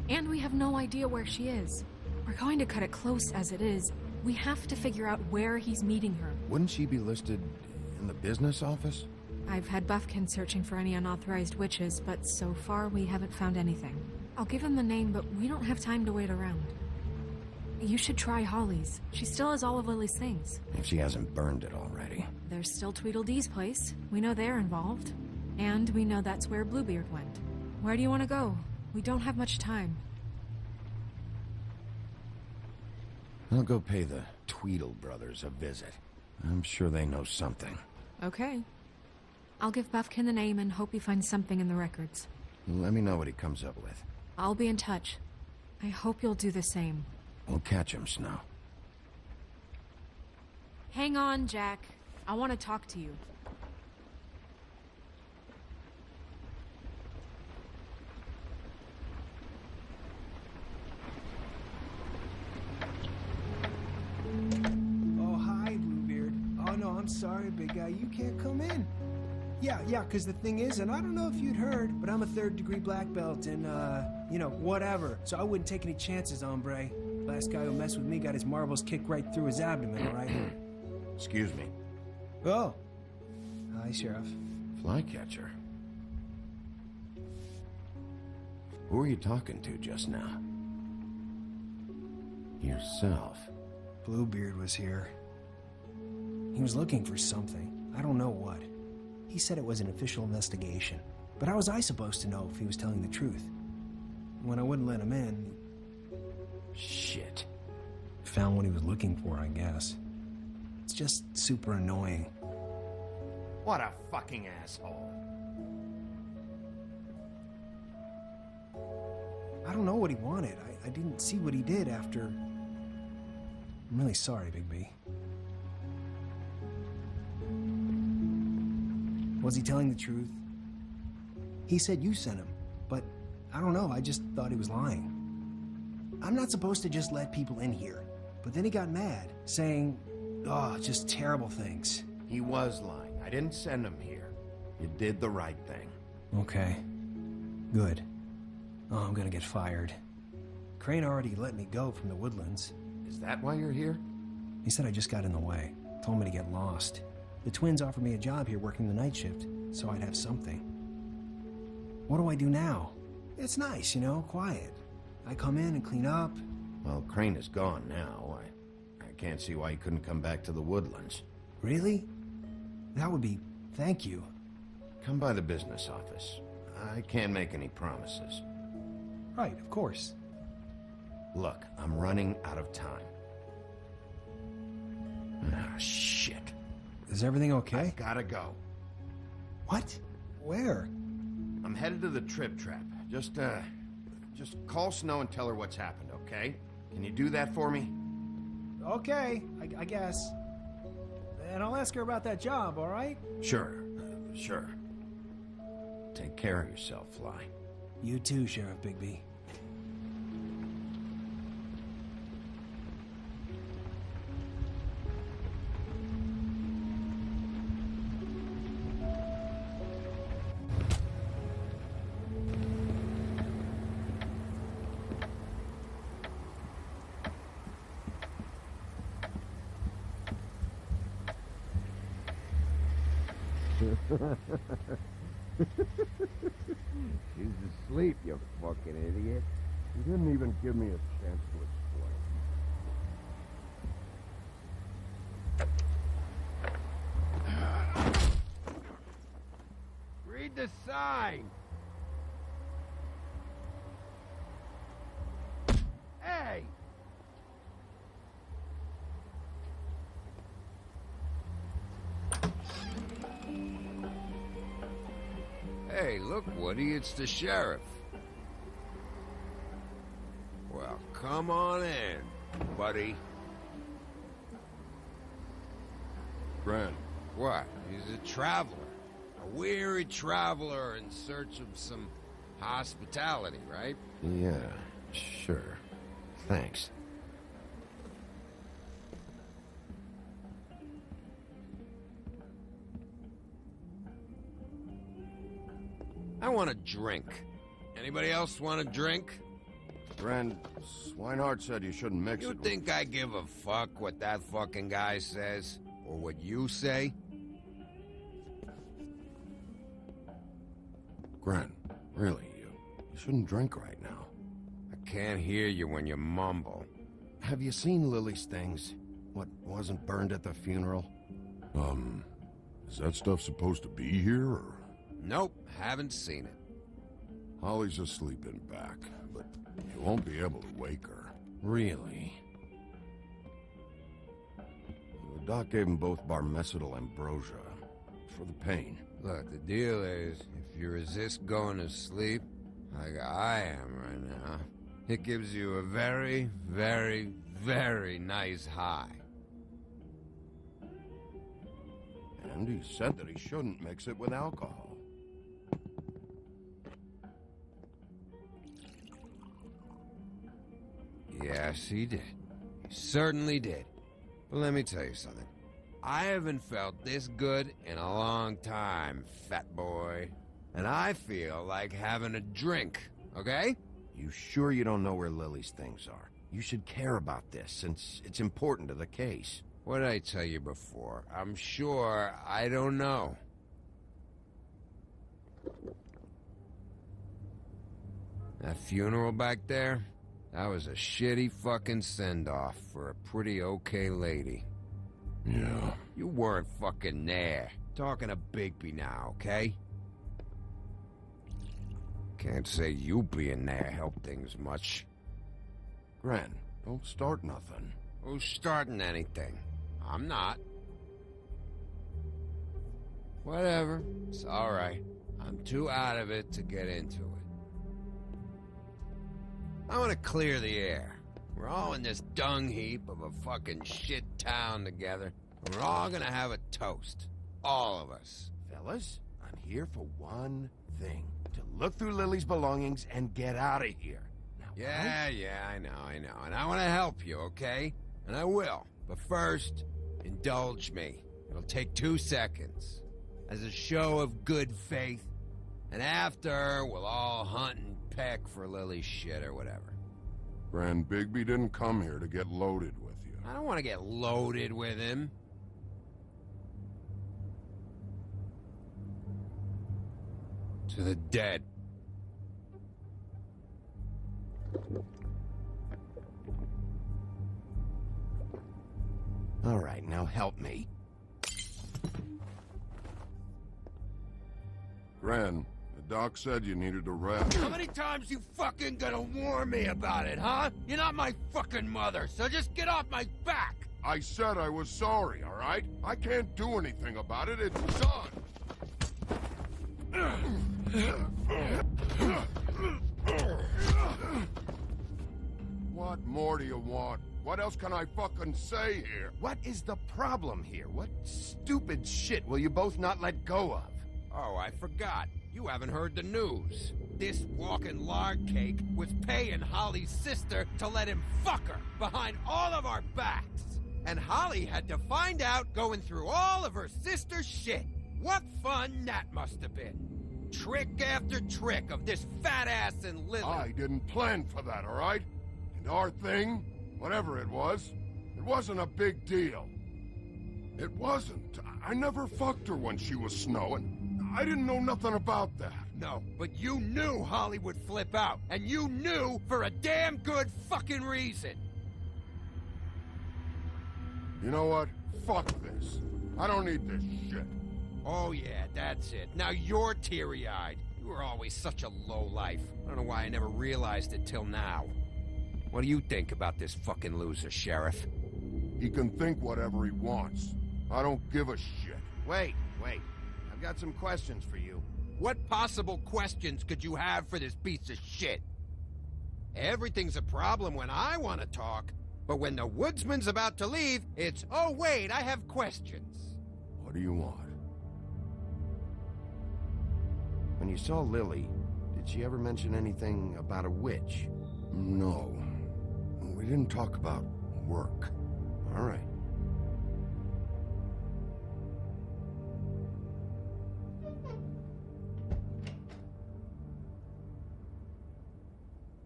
And we have no idea where she is. We're going to cut it close as it is. We have to figure out where he's meeting her. Wouldn't she be listed in the business office? I've had Buffkin searching for any unauthorized witches, but so far we haven't found anything. I'll give him the name, but we don't have time to wait around. You should try Holly's. She still has all of Lily's things. If she hasn't burned it already. There's still Tweedledee's place. We know they're involved. And we know that's where Bluebeard went. Where do you want to go? We don't have much time. I'll go pay the Tweedle brothers a visit. I'm sure they know something. Okay. I'll give Buffkin the name and hope he finds something in the records. Let me know what he comes up with. I'll be in touch. I hope you'll do the same. We'll catch him, Snow. Hang on, Jack. I want to talk to you. Oh, hi, Bluebeard. Oh, no, I'm sorry, big guy. You can't come in. Yeah, because the thing is, and I don't know if you'd heard, but I'm a 3rd-degree black belt and, you know, whatever. So I wouldn't take any chances, hombre. Last guy who messed with me got his marbles kicked right through his abdomen, all right? Excuse me. Oh. Hi, Sheriff. Flycatcher. Who were you talking to just now? Yourself. Bluebeard was here. He was looking for something. I don't know what. He said it was an official investigation. But how was I supposed to know if he was telling the truth? When I wouldn't let him in... Shit. Found what he was looking for, I guess. It's just super annoying. What a fucking asshole. I don't know what he wanted. I didn't see what he did after... I'm really sorry, Big B. Was he telling the truth? He said you sent him, but I don't know, I just thought he was lying. I'm not supposed to just let people in here, but then he got mad, saying, oh, just terrible things. He was lying. I didn't send him here. You did the right thing. Okay. Good. Oh, I'm gonna get fired. Crane already let me go from the Woodlands. Is that why you're here? He said I just got in the way. Told me to get lost. The twins offered me a job here working the night shift, so I'd have something. What do I do now? It's nice, you know, quiet. I come in and clean up. Well, Crane is gone now. I can't see why he couldn't come back to the Woodlands. Really? That would be... thank you. Come by the business office. I can't make any promises. Right, of course. Look, I'm running out of time. Ah, shit. Is everything okay? I gotta go. What? Where? I'm headed to the Trip Trap. Just call Snow and tell her what's happened, okay? Can you do that for me? Okay, I guess. And I'll ask her about that job, all right? Sure. Take care of yourself, Fly. You too, Sheriff Bigby. She's asleep, you fucking idiot. You didn't even give me a chance to explain. Read the sign! Hey! Hey, look, Woody, it's the sheriff. Well, come on in, buddy. Grant. What? He's a traveler. A weary traveler in search of some hospitality, right? Yeah, sure. Thanks. I want a drink. Anybody else want a drink? Friend, Swinehart said you shouldn't mix it. You think I give a fuck what that fucking guy says? Or what you say? Gren, really, you shouldn't drink right now. I can't hear you when you mumble. Have you seen Lily's things? What wasn't burned at the funeral? Is that stuff supposed to be here, or...? Nope, haven't seen it. Holly's asleep in back, but you won't be able to wake her. Really? The doc gave them both barmecidal ambrosia for the pain. Look, the deal is, if you resist going to sleep, like I am right now, it gives you a very, very, very nice high. And he said that he shouldn't mix it with alcohol. Yes, he did. He certainly did. But let me tell you something. I haven't felt this good in a long time, fat boy. And I feel like having a drink, okay? You sure you don't know where Lily's things are? You should care about this, since it's important to the case. What did I tell you before? I'm sure I don't know. That funeral back there? That was a shitty fucking send-off for a pretty okay lady. Yeah. You weren't fucking there. Talking to Bigby now, okay? Can't say you being there helped things much. Gren, don't start nothing. Who's starting anything? I'm not. Whatever. It's alright. I'm too out of it to get into it. I want to clear the air. We're all in this dung heap of a fucking shit town together. And we're all gonna have a toast. All of us. Fellas, I'm here for one thing. To look through Lily's belongings and get out of here. Now, Yeah, I know. And I want to help you, okay? And I will. But first, indulge me. It'll take 2 seconds. As a show of good faith. And after, we'll all hunt and peck for Lily's shit or whatever. Grand Bigby didn't come here to get loaded with you. I don't want to get loaded with him. To the dead. All right, now help me. Gran, the doc said you needed a rest. How many times you fucking gonna warn me about it, huh? You're not my fucking mother, so just get off my back! I said I was sorry, all right? I can't do anything about it. It's done. What more do you want? What else can I fucking say here? What is the problem here? What stupid shit will you both not let go of? Oh, I forgot. You haven't heard the news. This walking lard cake was paying Holly's sister to let him fuck her behind all of our backs. And Holly had to find out going through all of her sister's shit. What fun that must have been. Trick after trick of this fat ass and Lily. I didn't plan for that, all right? And our thing, whatever it wasn't a big deal. It wasn't. I never fucked her when she was snowing. I didn't know nothing about that. No, but you knew Holly would flip out. And you knew for a damn good fucking reason. You know what? Fuck this. I don't need this shit. Oh yeah, that's it. Now you're teary-eyed. You were always such a lowlife. I don't know why I never realized it till now. What do you think about this fucking loser, Sheriff? He can think whatever he wants. I don't give a shit. Wait. I've got some questions for you. What possible questions could you have for this piece of shit? Everything's a problem when I want to talk, but when the woodsman's about to leave, it's, oh wait, I have questions. What do you want? When you saw Lily, did she ever mention anything about a witch? No. We didn't talk about work. All right.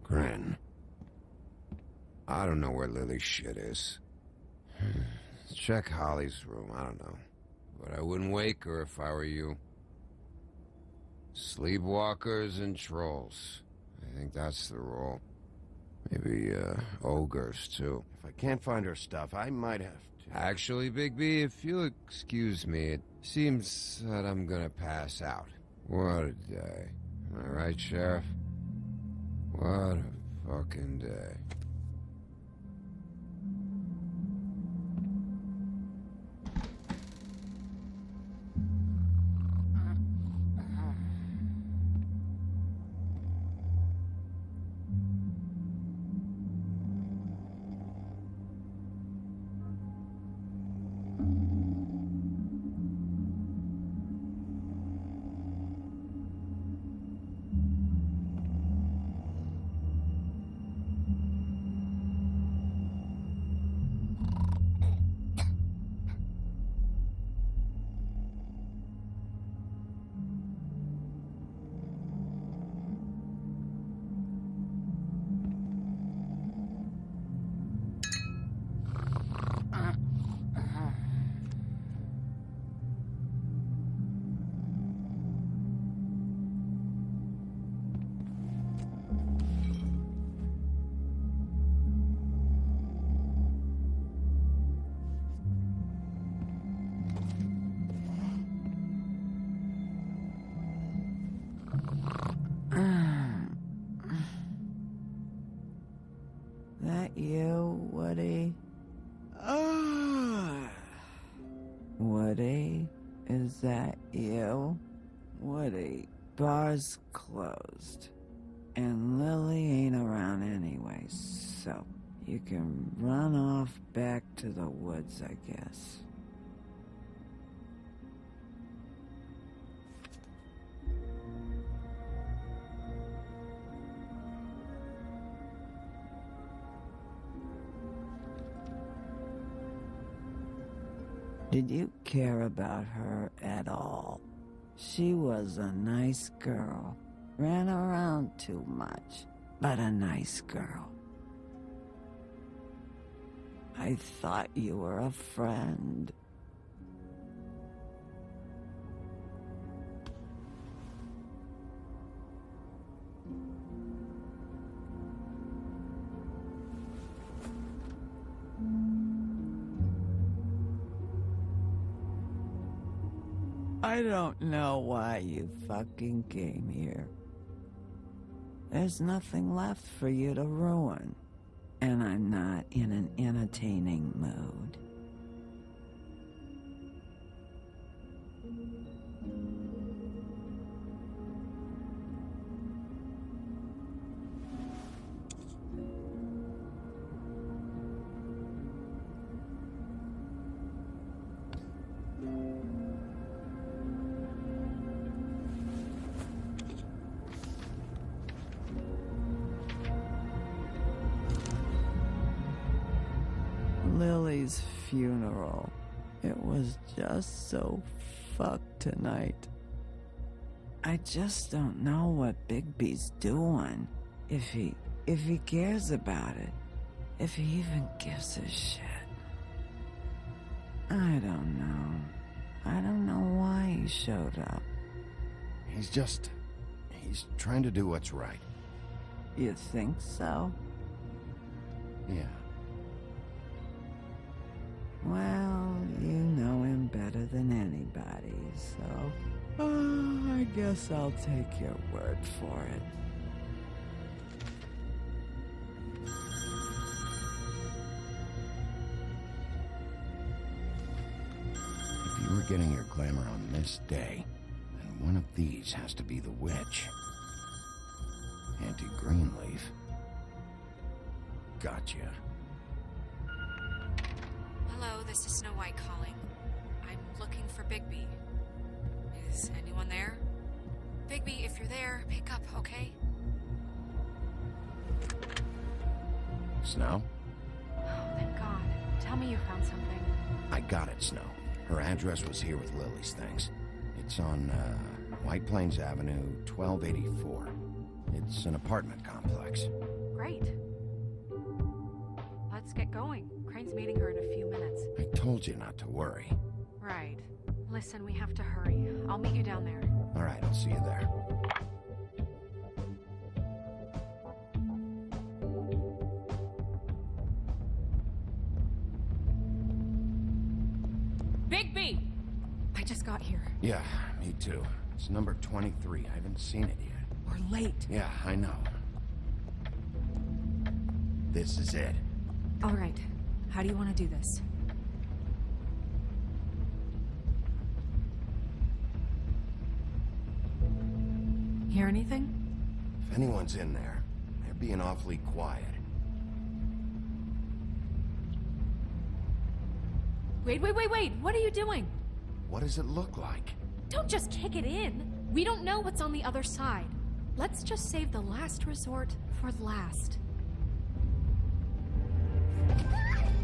Gran. I don't know where Lily's shit is. Check Holly's room, I don't know. But I wouldn't wake her if I were you. Sleepwalkers and trolls. I think that's the rule. Maybe, ogres, too. If I can't find her stuff, I might have to... Actually, Bigby, if you'll excuse me, it seems that I'm gonna pass out. What a day. Am I right, Sheriff? What a fucking day. That you, Woody? Woody? Is that you? Woody, bar's closed. And Lily ain't around anyway, so you can run off back to the woods, I guess. Did you care about her at all? She was a nice girl. Ran around too much, but a nice girl. I thought you were a friend. I don't know why you fucking came here. There's nothing left for you to ruin, and I'm not in an entertaining mood. Lily's funeral. It was just so fucked tonight. I just don't know what Bigby's doing. If he cares about it. If he even gives a shit. I don't know. I don't know why he showed up. He's trying to do what's right. You think so? Yeah. Well, you know him better than anybody, so... I guess I'll take your word for it. If you were getting your glamour on this day, then one of these has to be the witch. Auntie Greenleaf. Gotcha. Hello, this is Snow White calling. I'm looking for Bigby. Is anyone there? Bigby, if you're there, pick up, okay? Snow? Oh, thank God. Tell me you found something. I got it, Snow. Her address was here with Lily's things. It's on, White Plains Avenue, 1284. It's an apartment complex. Great. Let's get going. Crane's meeting her in a few minutes. I told you not to worry. Right. Listen, we have to hurry. I'll meet you down there. All right, I'll see you there. Big B! I just got here. Yeah, me too. It's number 23. I haven't seen it yet. We're late. Yeah, I know. This is it. All right. How do you want to do this? Hear anything? If anyone's in there, they're being awfully quiet. Wait! What are you doing? What does it look like? Don't just kick it in. We don't know what's on the other side. Let's just save the last resort for last.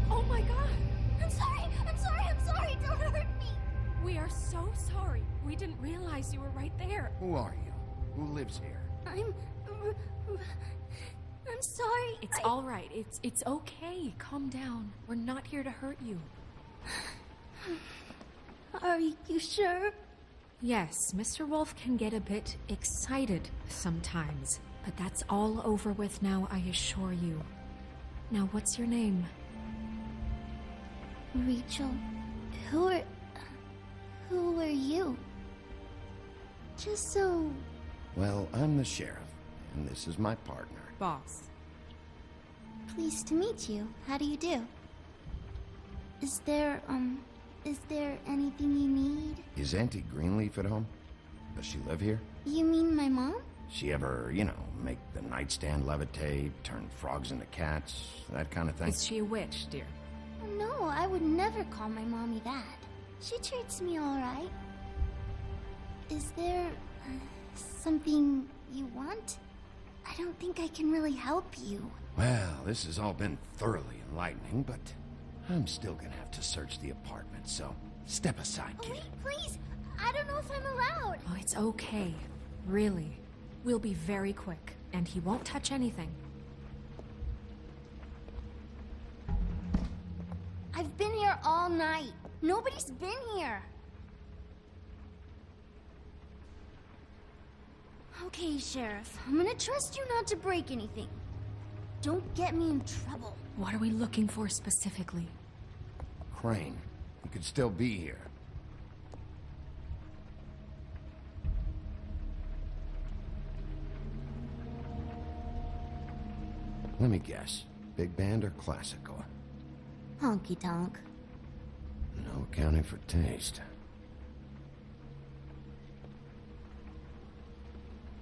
Oh my god! I'm sorry, don't hurt me! We are so sorry. We didn't realize you were right there. Who are you? Who lives here? I'm sorry. It's all right. It's okay. Calm down. We're not here to hurt you. Are you sure? Yes, Mr. Wolf can get a bit excited sometimes, but that's all over with now, I assure you. Now, what's your name? Rachel. Who are you? Just so... Well, I'm the sheriff, and this is my partner. Boss. Pleased to meet you. How do you do? Is there anything you need? Is Auntie Greenleaf at home? Does she live here? You mean my mom? She ever, make the nightstand levitate, turn frogs into cats, that kind of thing? Is she a witch, dear? No, I would never call my mommy that. She treats me all right. Is there something you want? I don't think I can really help you. Well, this has all been thoroughly enlightening, but I'm still gonna have to search the apartment, so step aside, kid. Wait, please! I don't know if I'm allowed! Oh, it's okay. Really. We'll be very quick, and he won't touch anything. I've been here all night. Nobody's been here. Okay, Sheriff. I'm gonna trust you not to break anything. Don't get me in trouble. What are we looking for specifically? Crane. He could still be here. Let me guess. Big band or classical? Honky tonk. No accounting for taste.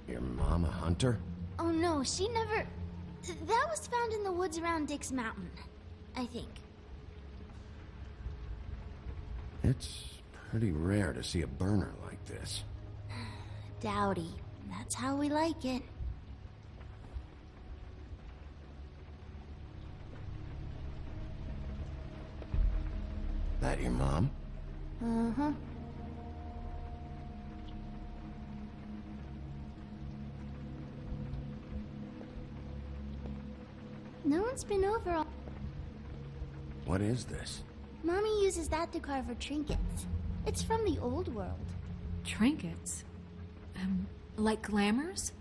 Your mom a hunter? Oh no, she never... That was found in the woods around Dick's Mountain, I think. It's pretty rare to see a burner like this. Dowdy. That's how we like it. That your mom? Uh-huh. No one's been over all... What is this? Mommy uses that to carve her trinkets. It's from the old world. Trinkets? Like glamours?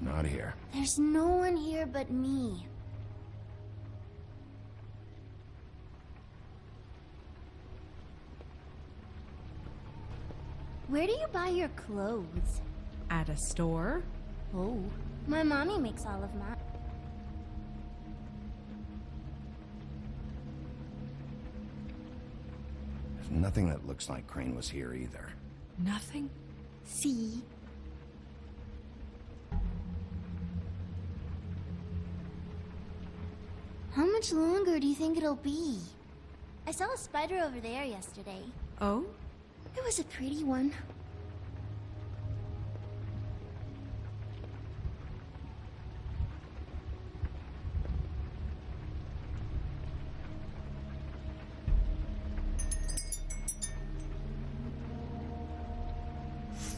Not here. There's no one here but me. Where do you buy your clothes? At a store? Oh. My mommy makes all of mine. There's nothing that looks like Crane was here either. Nothing? See? How much longer do you think it'll be? I saw a spider over there yesterday. Oh? It was a pretty one.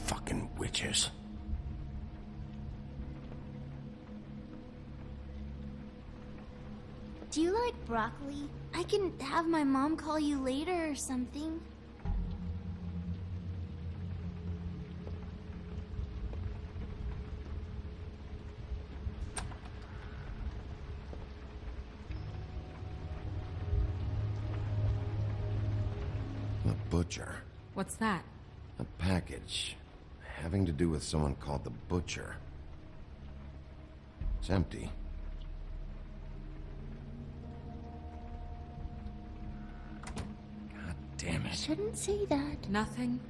Fucking witches. Do you like broccoli? I can have my mom call you later or something. The butcher. What's that? A package having to do with someone called the Butcher. It's empty. God damn it. Shouldn't say that. Nothing.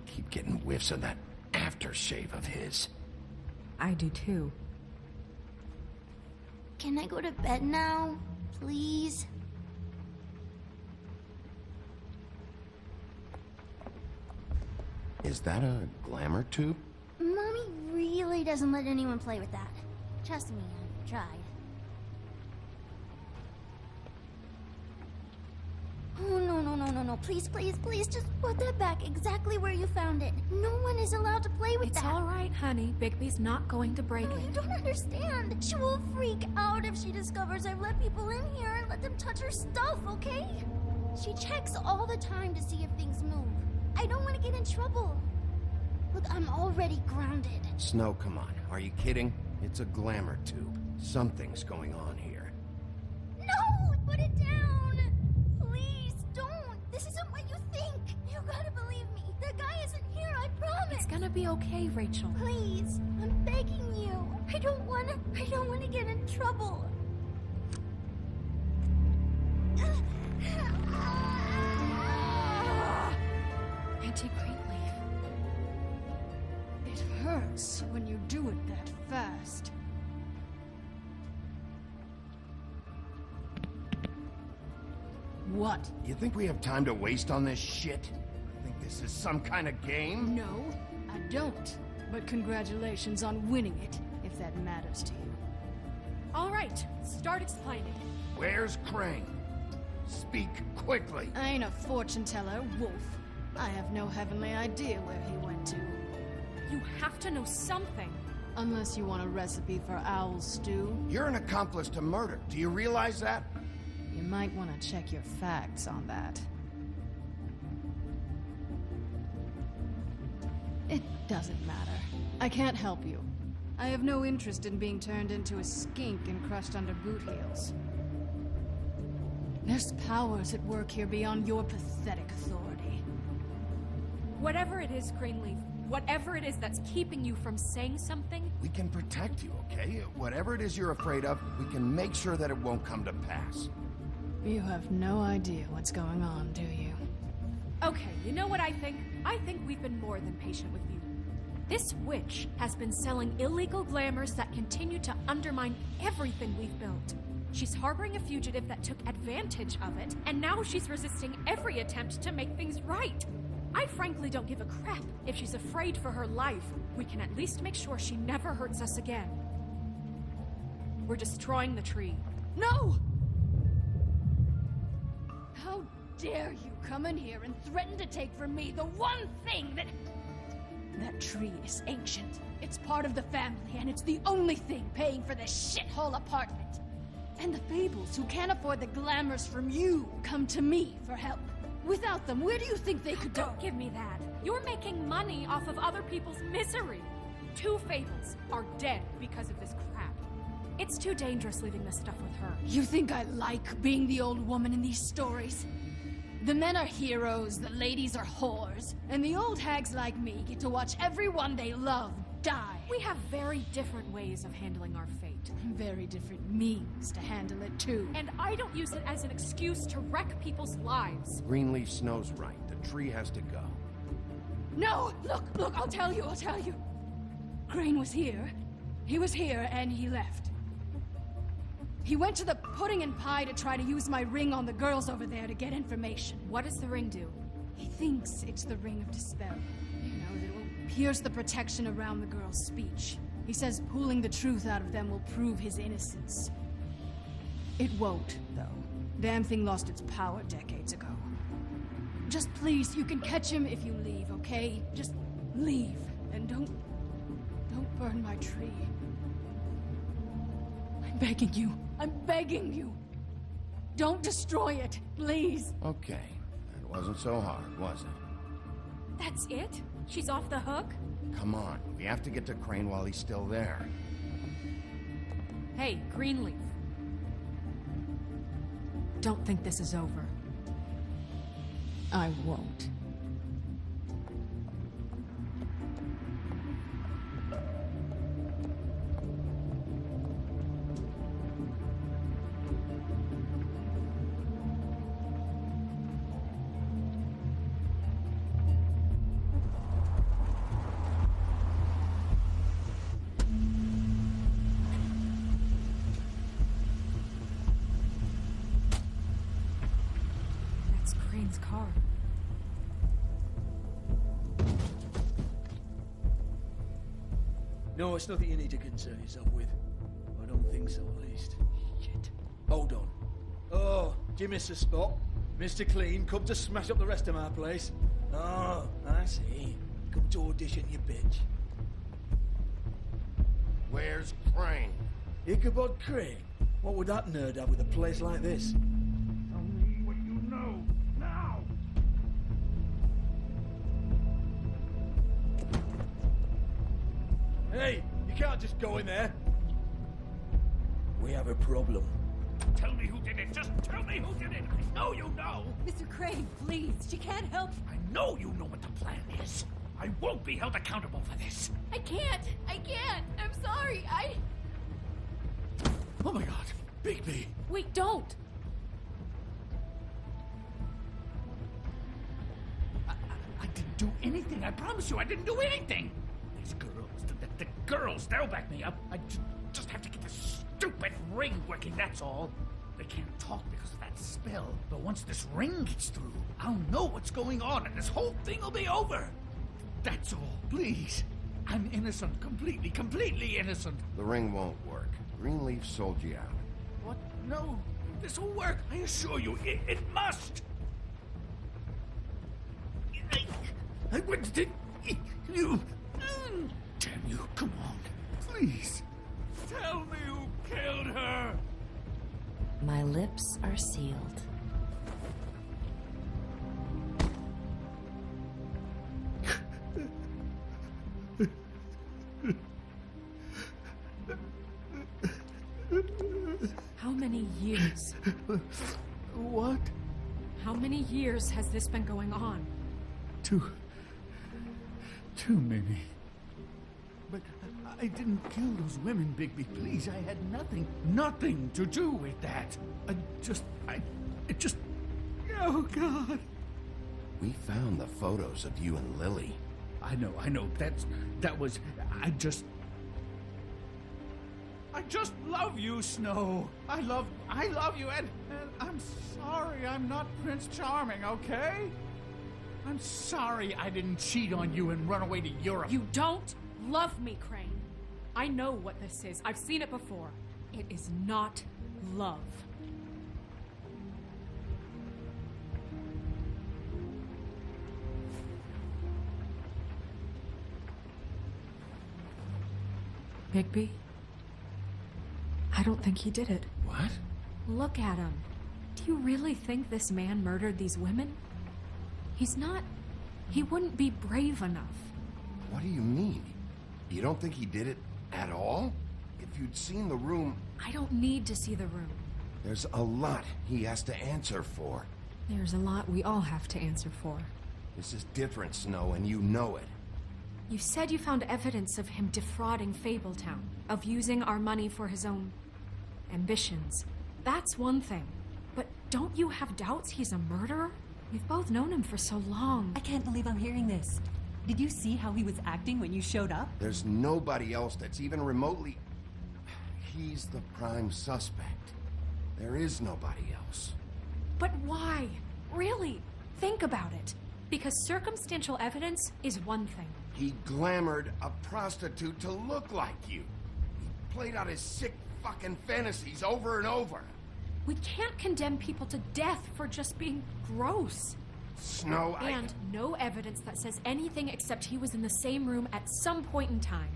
Keep getting whiffs of that aftershave of his. I do too. Can I go to bed now? Please? Is that a glamour tube? Mommy really doesn't let anyone play with that. Trust me, I've tried. Oh, no. Please, just put that back exactly where you found it. No one is allowed to play with that. It's all right, honey. Bigby's not going to break it. You don't understand. She will freak out if she discovers I've let people in here and let them touch her stuff, okay? She checks all the time to see if things move. I don't want to get in trouble. Look, I'm already grounded. Snow, come on. Are you kidding? It's a glamour tube. Something's going on here. No! Put it down! Please, don't! This isn't what you think! You gotta believe me. The guy isn't here, I promise! It's gonna be okay, Rachel. Please, I'm begging you. I don't wanna get in trouble. Auntie Greenleaf. It hurts when you do it that fast. What? You think we have time to waste on this shit? Think this is some kind of game? No, I don't. But congratulations on winning it, if that matters to you. All right, start explaining. Where's Crane? Speak quickly. I ain't a fortune teller, Wolf. I have no heavenly idea where he went to. You have to know something. Unless you want a recipe for owl stew. You're an accomplice to murder. Do you realize that? You might want to check your facts on that. It doesn't matter. I can't help you. I have no interest in being turned into a skink and crushed under boot heels. There's powers at work here beyond your pathetic authority. Whatever it is, Greenleaf, whatever it is that's keeping you from saying something... We can protect you, okay? Whatever it is you're afraid of, we can make sure that it won't come to pass. You have no idea what's going on, do you? Okay, you know what I think? I think we've been more than patient with you. This witch has been selling illegal glamours that continue to undermine everything we've built. She's harboring a fugitive that took advantage of it, and now she's resisting every attempt to make things right. I frankly don't give a crap if she's afraid for her life. We can at least make sure she never hurts us again. We're destroying the tree. No! How dare you come in here and threaten to take from me the one thing that... That tree is ancient. It's part of the family, and it's the only thing paying for this shithole apartment. And the Fables, who can't afford the glamours from you, come to me for help. Without them, where do you think they could go? Don't give me that. You're making money off of other people's misery. 2 Fables are dead because of this crap. It's too dangerous leaving this stuff with her. You think I like being the old woman in these stories? The men are heroes, the ladies are whores, and the old hags like me get to watch everyone they love die. We have very different ways of handling our fate. Very different means to handle it, too. And I don't use it as an excuse to wreck people's lives. Greenleaf Snow's right. The tree has to go. No! Look, I'll tell you. Crane was here. He was here, and he left. He went to the pudding and pie to try to use my ring on the girls over there to get information. What does the ring do? He thinks it's the ring of dispel. You know, that it will pierce the protection around the girls' speech. He says pulling the truth out of them will prove his innocence. It won't, though. Damn thing lost its power decades ago. Just please, you can catch him if you leave, okay? Just leave, and don't burn my tree. I'm begging you. Don't destroy it, please. Okay. That wasn't so hard, was it? That's it? She's off the hook? Come on. We have to get to Crane while he's still there. Hey, Greenleaf. Don't think this is over. I won't. Car. No, it's nothing you need to concern yourself with. I don't think so, at least. Shit. Hold on. Oh, do you miss a spot? Mr. Clean, come to smash up the rest of my place. Oh, I see. Come to audition, you bitch. Where's Crane? Ichabod Crane? What would that nerd have with a place like this? Tell me what you know, now! Hey, you can't just go in there. We have a problem. Tell me who did it. Just tell me who did it. I know you know. Mr. Crane, please. She can't help. I know you know what the plan is. I won't be held accountable for this. I can't. I'm sorry. Oh my God, Bigby. Wait, don't. I didn't do anything. I promise you, I didn't do anything. These girls, the girls, they'll back me up. I just have to get this stupid ring working, that's all. They can't talk because of that spell. But once this ring gets through, I'll know what's going on and this whole thing will be over. That's all, please. I'm innocent, completely innocent. The ring won't work. Greenleaf sold you out. What? No, this will work. I assure you, it must. I went to you. Damn you, come on. Please. Tell me who killed her. My lips are sealed. How many years? What? How many years has this been going on? Too many. But I didn't kill those women, Bigby. Please, I had nothing to do with that. It just... Oh, God. We found the photos of you and Lily. I know. That was... I just love you, Snow. I love you, and I'm sorry I'm not Prince Charming, okay? I'm sorry I didn't cheat on you and run away to Europe. You don't love me, Crane. I know what this is. I've seen it before. It is not love. Bigby? I don't think he did it. What? Look at him. Do you really think this man murdered these women? He's not... He wouldn't be brave enough. What do you mean? You don't think he did it at all? If you'd seen the room... I don't need to see the room. There's a lot he has to answer for. There's a lot we all have to answer for. This is different, Snow, and you know it. You said you found evidence of him defrauding Fabletown, of using our money for his own ambitions. That's one thing. But don't you have doubts he's a murderer? We've both known him for so long. I can't believe I'm hearing this. Did you see how he was acting when you showed up? There's nobody else that's even remotely... He's the prime suspect. There is nobody else. But why? Really? Think about it. Because circumstantial evidence is one thing. He glamored a prostitute to look like you. He played out his sick fucking fantasies over and over. We can't condemn people to death for just being gross. Snow, And no evidence that says anything except he was in the same room at some point in time.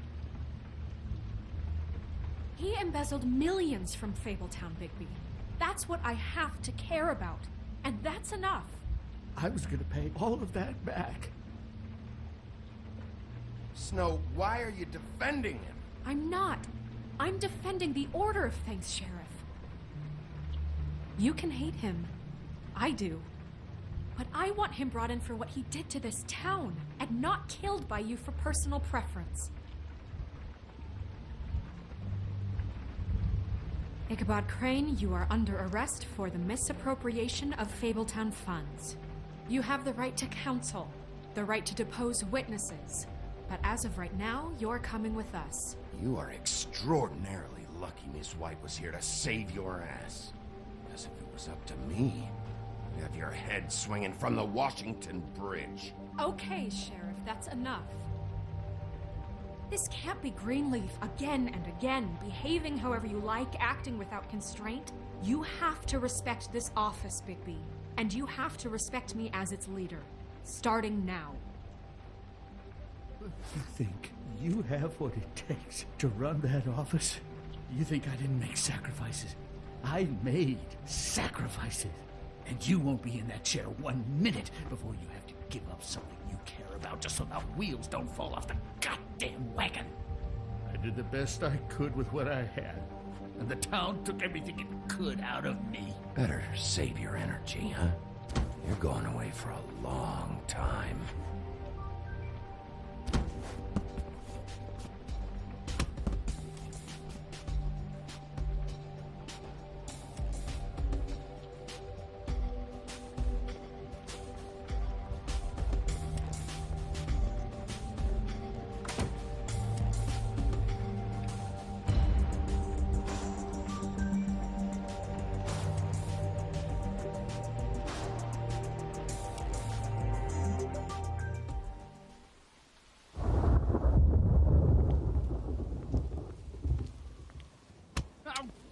He embezzled millions from Fabletown, Bigby. That's what I have to care about. And that's enough. I was gonna pay all of that back. Snow, why are you defending him? I'm not. I'm defending the order of things, Sheriff. You can hate him. I do. But I want him brought in for what he did to this town, and not killed by you for personal preference. Ichabod Crane, you are under arrest for the misappropriation of Fabletown funds. You have the right to counsel, the right to depose witnesses, but as of right now, you're coming with us. You are extraordinarily lucky Miss White was here to save your ass. Because if it was up to me, you'd have your head swinging from the Washington Bridge. Okay, Sheriff, that's enough. This can't be Greenleaf again and again, behaving however you like, acting without constraint. You have to respect this office, Bigby. And you have to respect me as its leader. Starting now. You think you have what it takes to run that office? You think I didn't make sacrifices? I made sacrifices. And you won't be in that chair 1 minute before you have to give up something you care about just so the wheels don't fall off the goddamn wagon. I did the best I could with what I had. And the town took everything it could out of me. Better save your energy, huh? You're going away for a long time.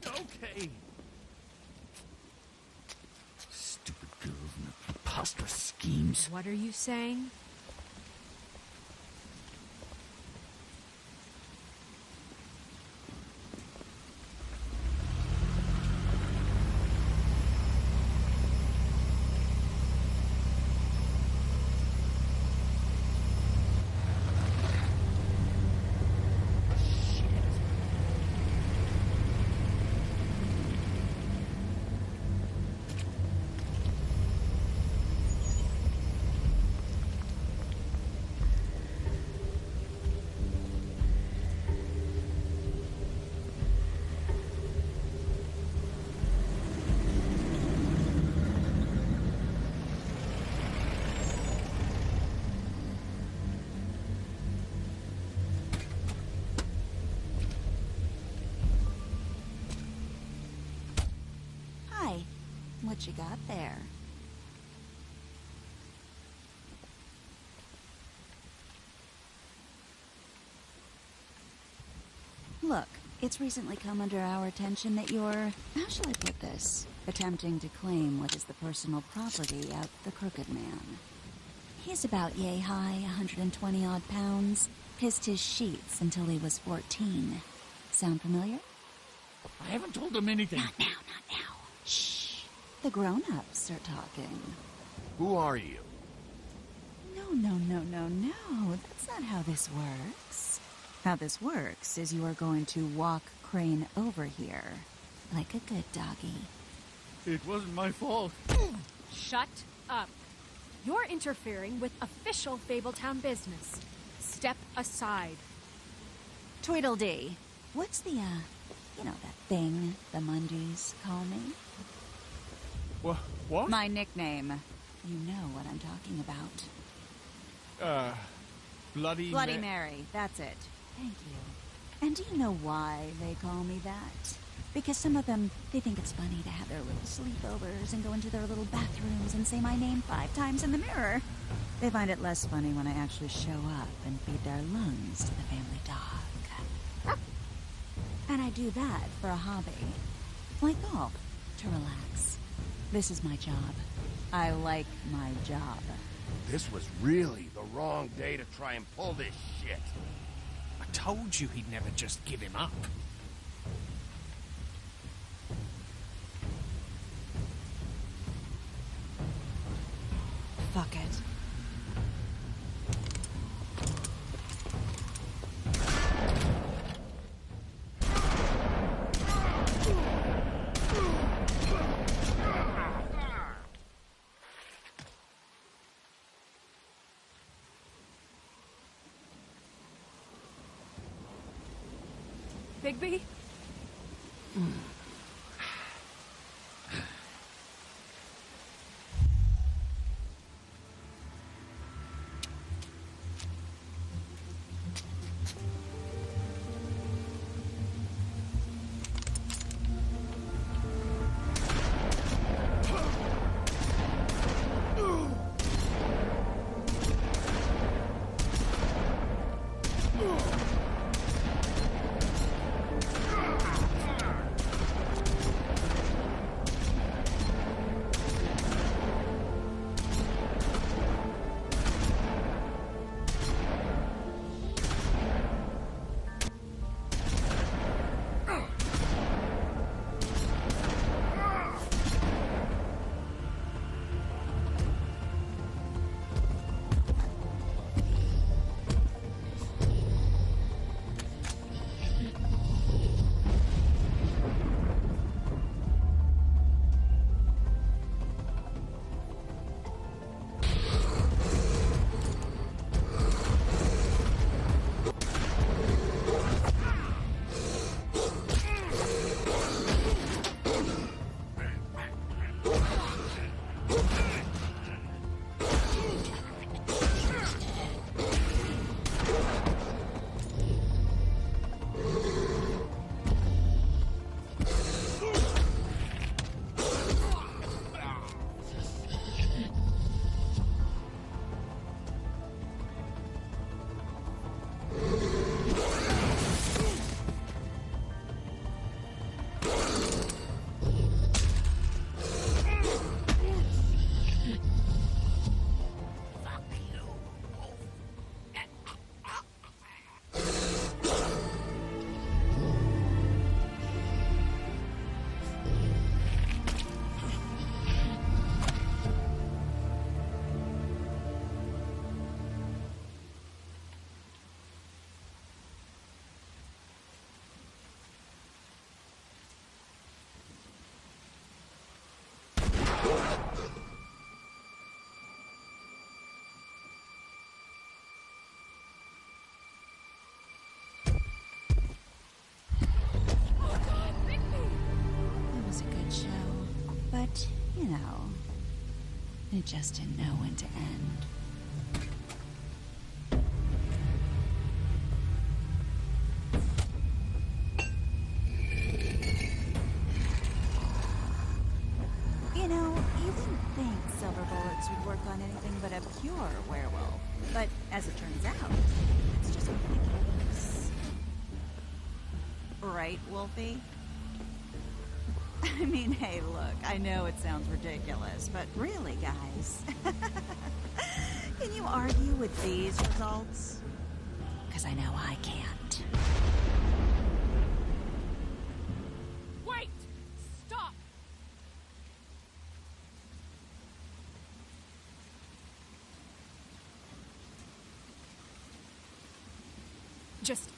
Okay. Stupid girls and their preposterous schemes. What are you saying? What you got there? Look, it's recently come under our attention that you're, how shall I put this, attempting to claim what is the personal property of the Crooked Man. He's about yay high, 120 odd pounds, pissed his sheets until he was 14. Sound familiar? I haven't told him anything. Not now, not now. Shh. The grown-ups are talking. Who are you? No. That's not how this works. How this works is you are going to walk Crane over here. Like a good doggy. It wasn't my fault. Shut up. You're interfering with official Fabletown business. Step aside. Tweedledee. What's the, you know, that thing the Mundies call me? What? My nickname. You know what I'm talking about. Bloody Mary. That's it. Thank you. And do you know why they call me that? Because some of them, they think it's funny to have their little sleepovers and go into their little bathrooms and say my name 5 times in the mirror. They find it less funny when I actually show up and feed their lungs to the family dog. And I do that for a hobby. Like golf, to relax. This is my job. I like my job. This was really the wrong day to try and pull this shit. I told you he'd never just give him up. Fuck it. Bigby? But, you know, it just didn't know when to end. You know, you wouldn't think silver bullets would work on anything but a pure werewolf. But as it turns out, that's just not the case. Right, Wolfie? I mean, hey, look, I know it sounds ridiculous, but really, guys, can you argue with these results? Because I know I can't. Wait! Stop! Just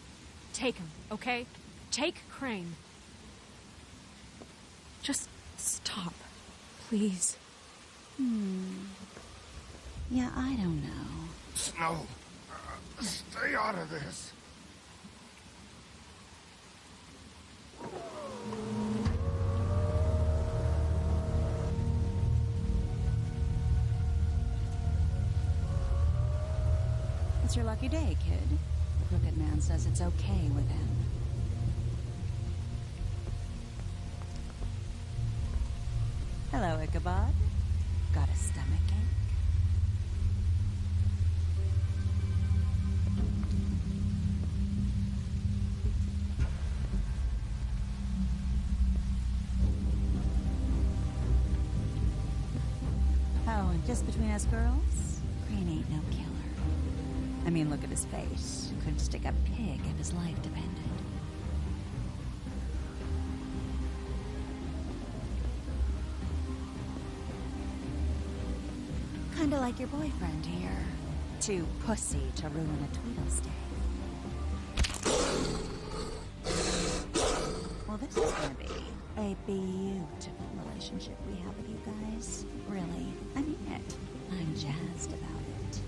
take him, okay? Take Crane. Just stop, please. Yeah, I don't know. Snow, stay out of this. It's your lucky day, kid. The Crooked Man says it's okay with him. Hello, Ichabod. Got a stomachache? Oh, and just between us girls, Crane ain't no killer. I mean, look at his face. Couldn't stick a pig if his life depended. Kinda like your boyfriend here. Too pussy to ruin a Tweedlestay. Well, this is gonna be a beautiful relationship we have with you guys. Really, I mean it. I'm jazzed about it.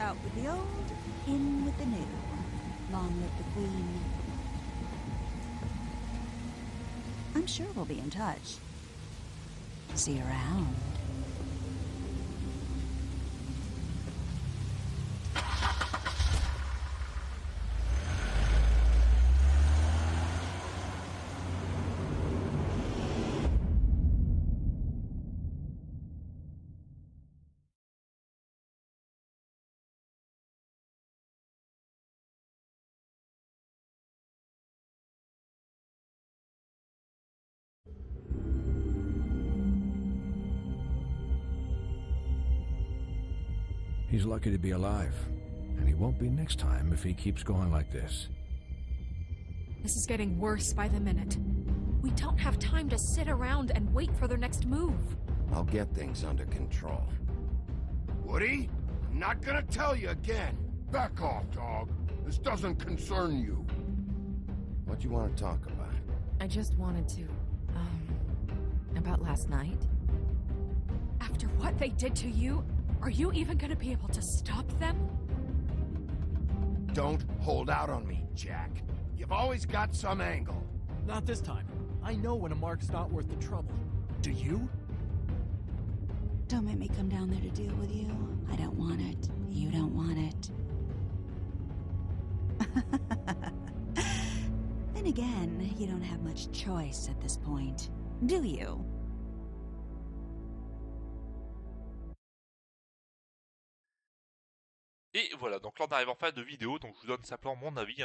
Out with the old, in with the new. Long live the Queen. I'm sure we'll be in touch. See you around. He's lucky to be alive, and he won't be next time if he keeps going like this. This is getting worse by the minute. We don't have time to sit around and wait for their next move. I'll get things under control. Woody, I'm not gonna tell you again. Back off, dog. This doesn't concern you. What do you want to talk about? I just wanted to, about last night. After what they did to you, are you even gonna be able to stop them? Don't hold out on me, Jack. You've always got some angle. Not this time. I know when a mark's not worth the trouble. Do you? Don't make me come down there to deal with you. I don't want it. You don't want it. Then again, you don't have much choice at this point, do you? Et voilà, donc là on arrive en fin de vidéo, donc je vous donne simplement mon avis.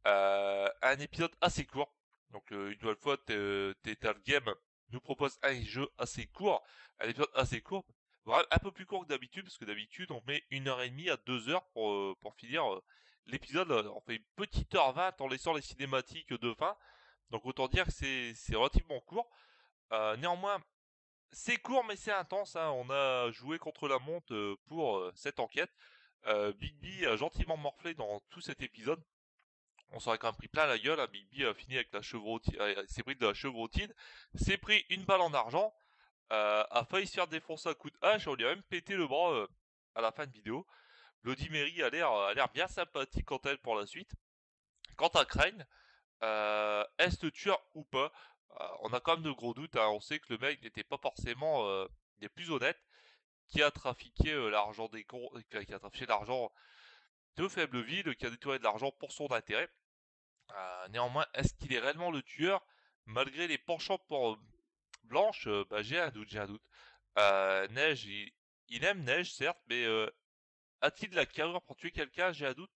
Un épisode assez court, donc une nouvelle fois TTGTradTeam nous propose un jeu assez court, un épisode assez court, vraiment un peu plus court que d'habitude, parce que d'habitude on met 1h30 à 2h pour finir l'épisode. On fait une petite heure 20 en laissant les cinématiques de fin, donc autant dire que c'est relativement court. Néanmoins, c'est court mais c'est intense, hein. On a joué contre la montre pour cette enquête. Bigby a gentiment morflé dans tout cet épisode. On s'aurait quand même pris plein la gueule, hein. Bigby a fini avec la chevrotine, s'est pris de la chevrotine, s'est pris une balle en argent, a failli se faire défoncer à coup de hache, on lui a même pété le bras à la fin de vidéo. Bloody Mary a l'air bien sympathique quant à elle pour la suite. Quant à Crane, est-ce tueur ou pas, on a quand même de gros doutes, hein. On sait que le mec n'était pas forcément des plus honnêtes, qui a trafiqué l'argent des cons, qui a trafiqué l'argent de Faibleville, qui a détourné de l'argent pour son intérêt. Néanmoins, est-ce qu'il est réellement le tueur, malgré les penchants pour Blanche? J'ai un doute. Neige, il aime Neige, certes, mais a-t-il la carrure pour tuer quelqu'un? J'ai un doute.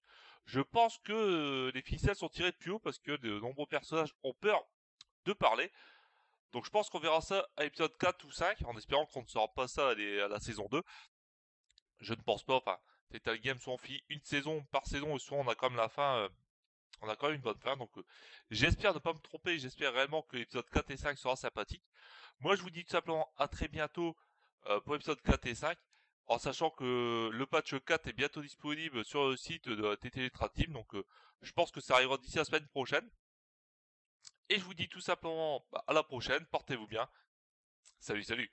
Je pense que les ficelles sont tirées de plus haut, parce que de nombreux personnages ont peur de parler. Donc je pense qu'on verra ça à l'épisode 4 ou 5, en espérant qu'on ne saura pas ça à la saison 2. Je ne pense pas, enfin, TTGTradTeam soit on finit une saison par saison, et soit on a quand même la fin, on a quand même une bonne fin, donc j'espère ne pas me tromper, j'espère réellement que l'épisode 4 et 5 sera sympathique. Moi je vous dis tout simplement à très bientôt pour l'épisode 4 et 5, en sachant que le patch 4 est bientôt disponible sur le site de TTGTradTeam, donc je pense que ça arrivera d'ici la semaine prochaine. Et je vous dis tout simplement à la prochaine, portez-vous bien. Salut.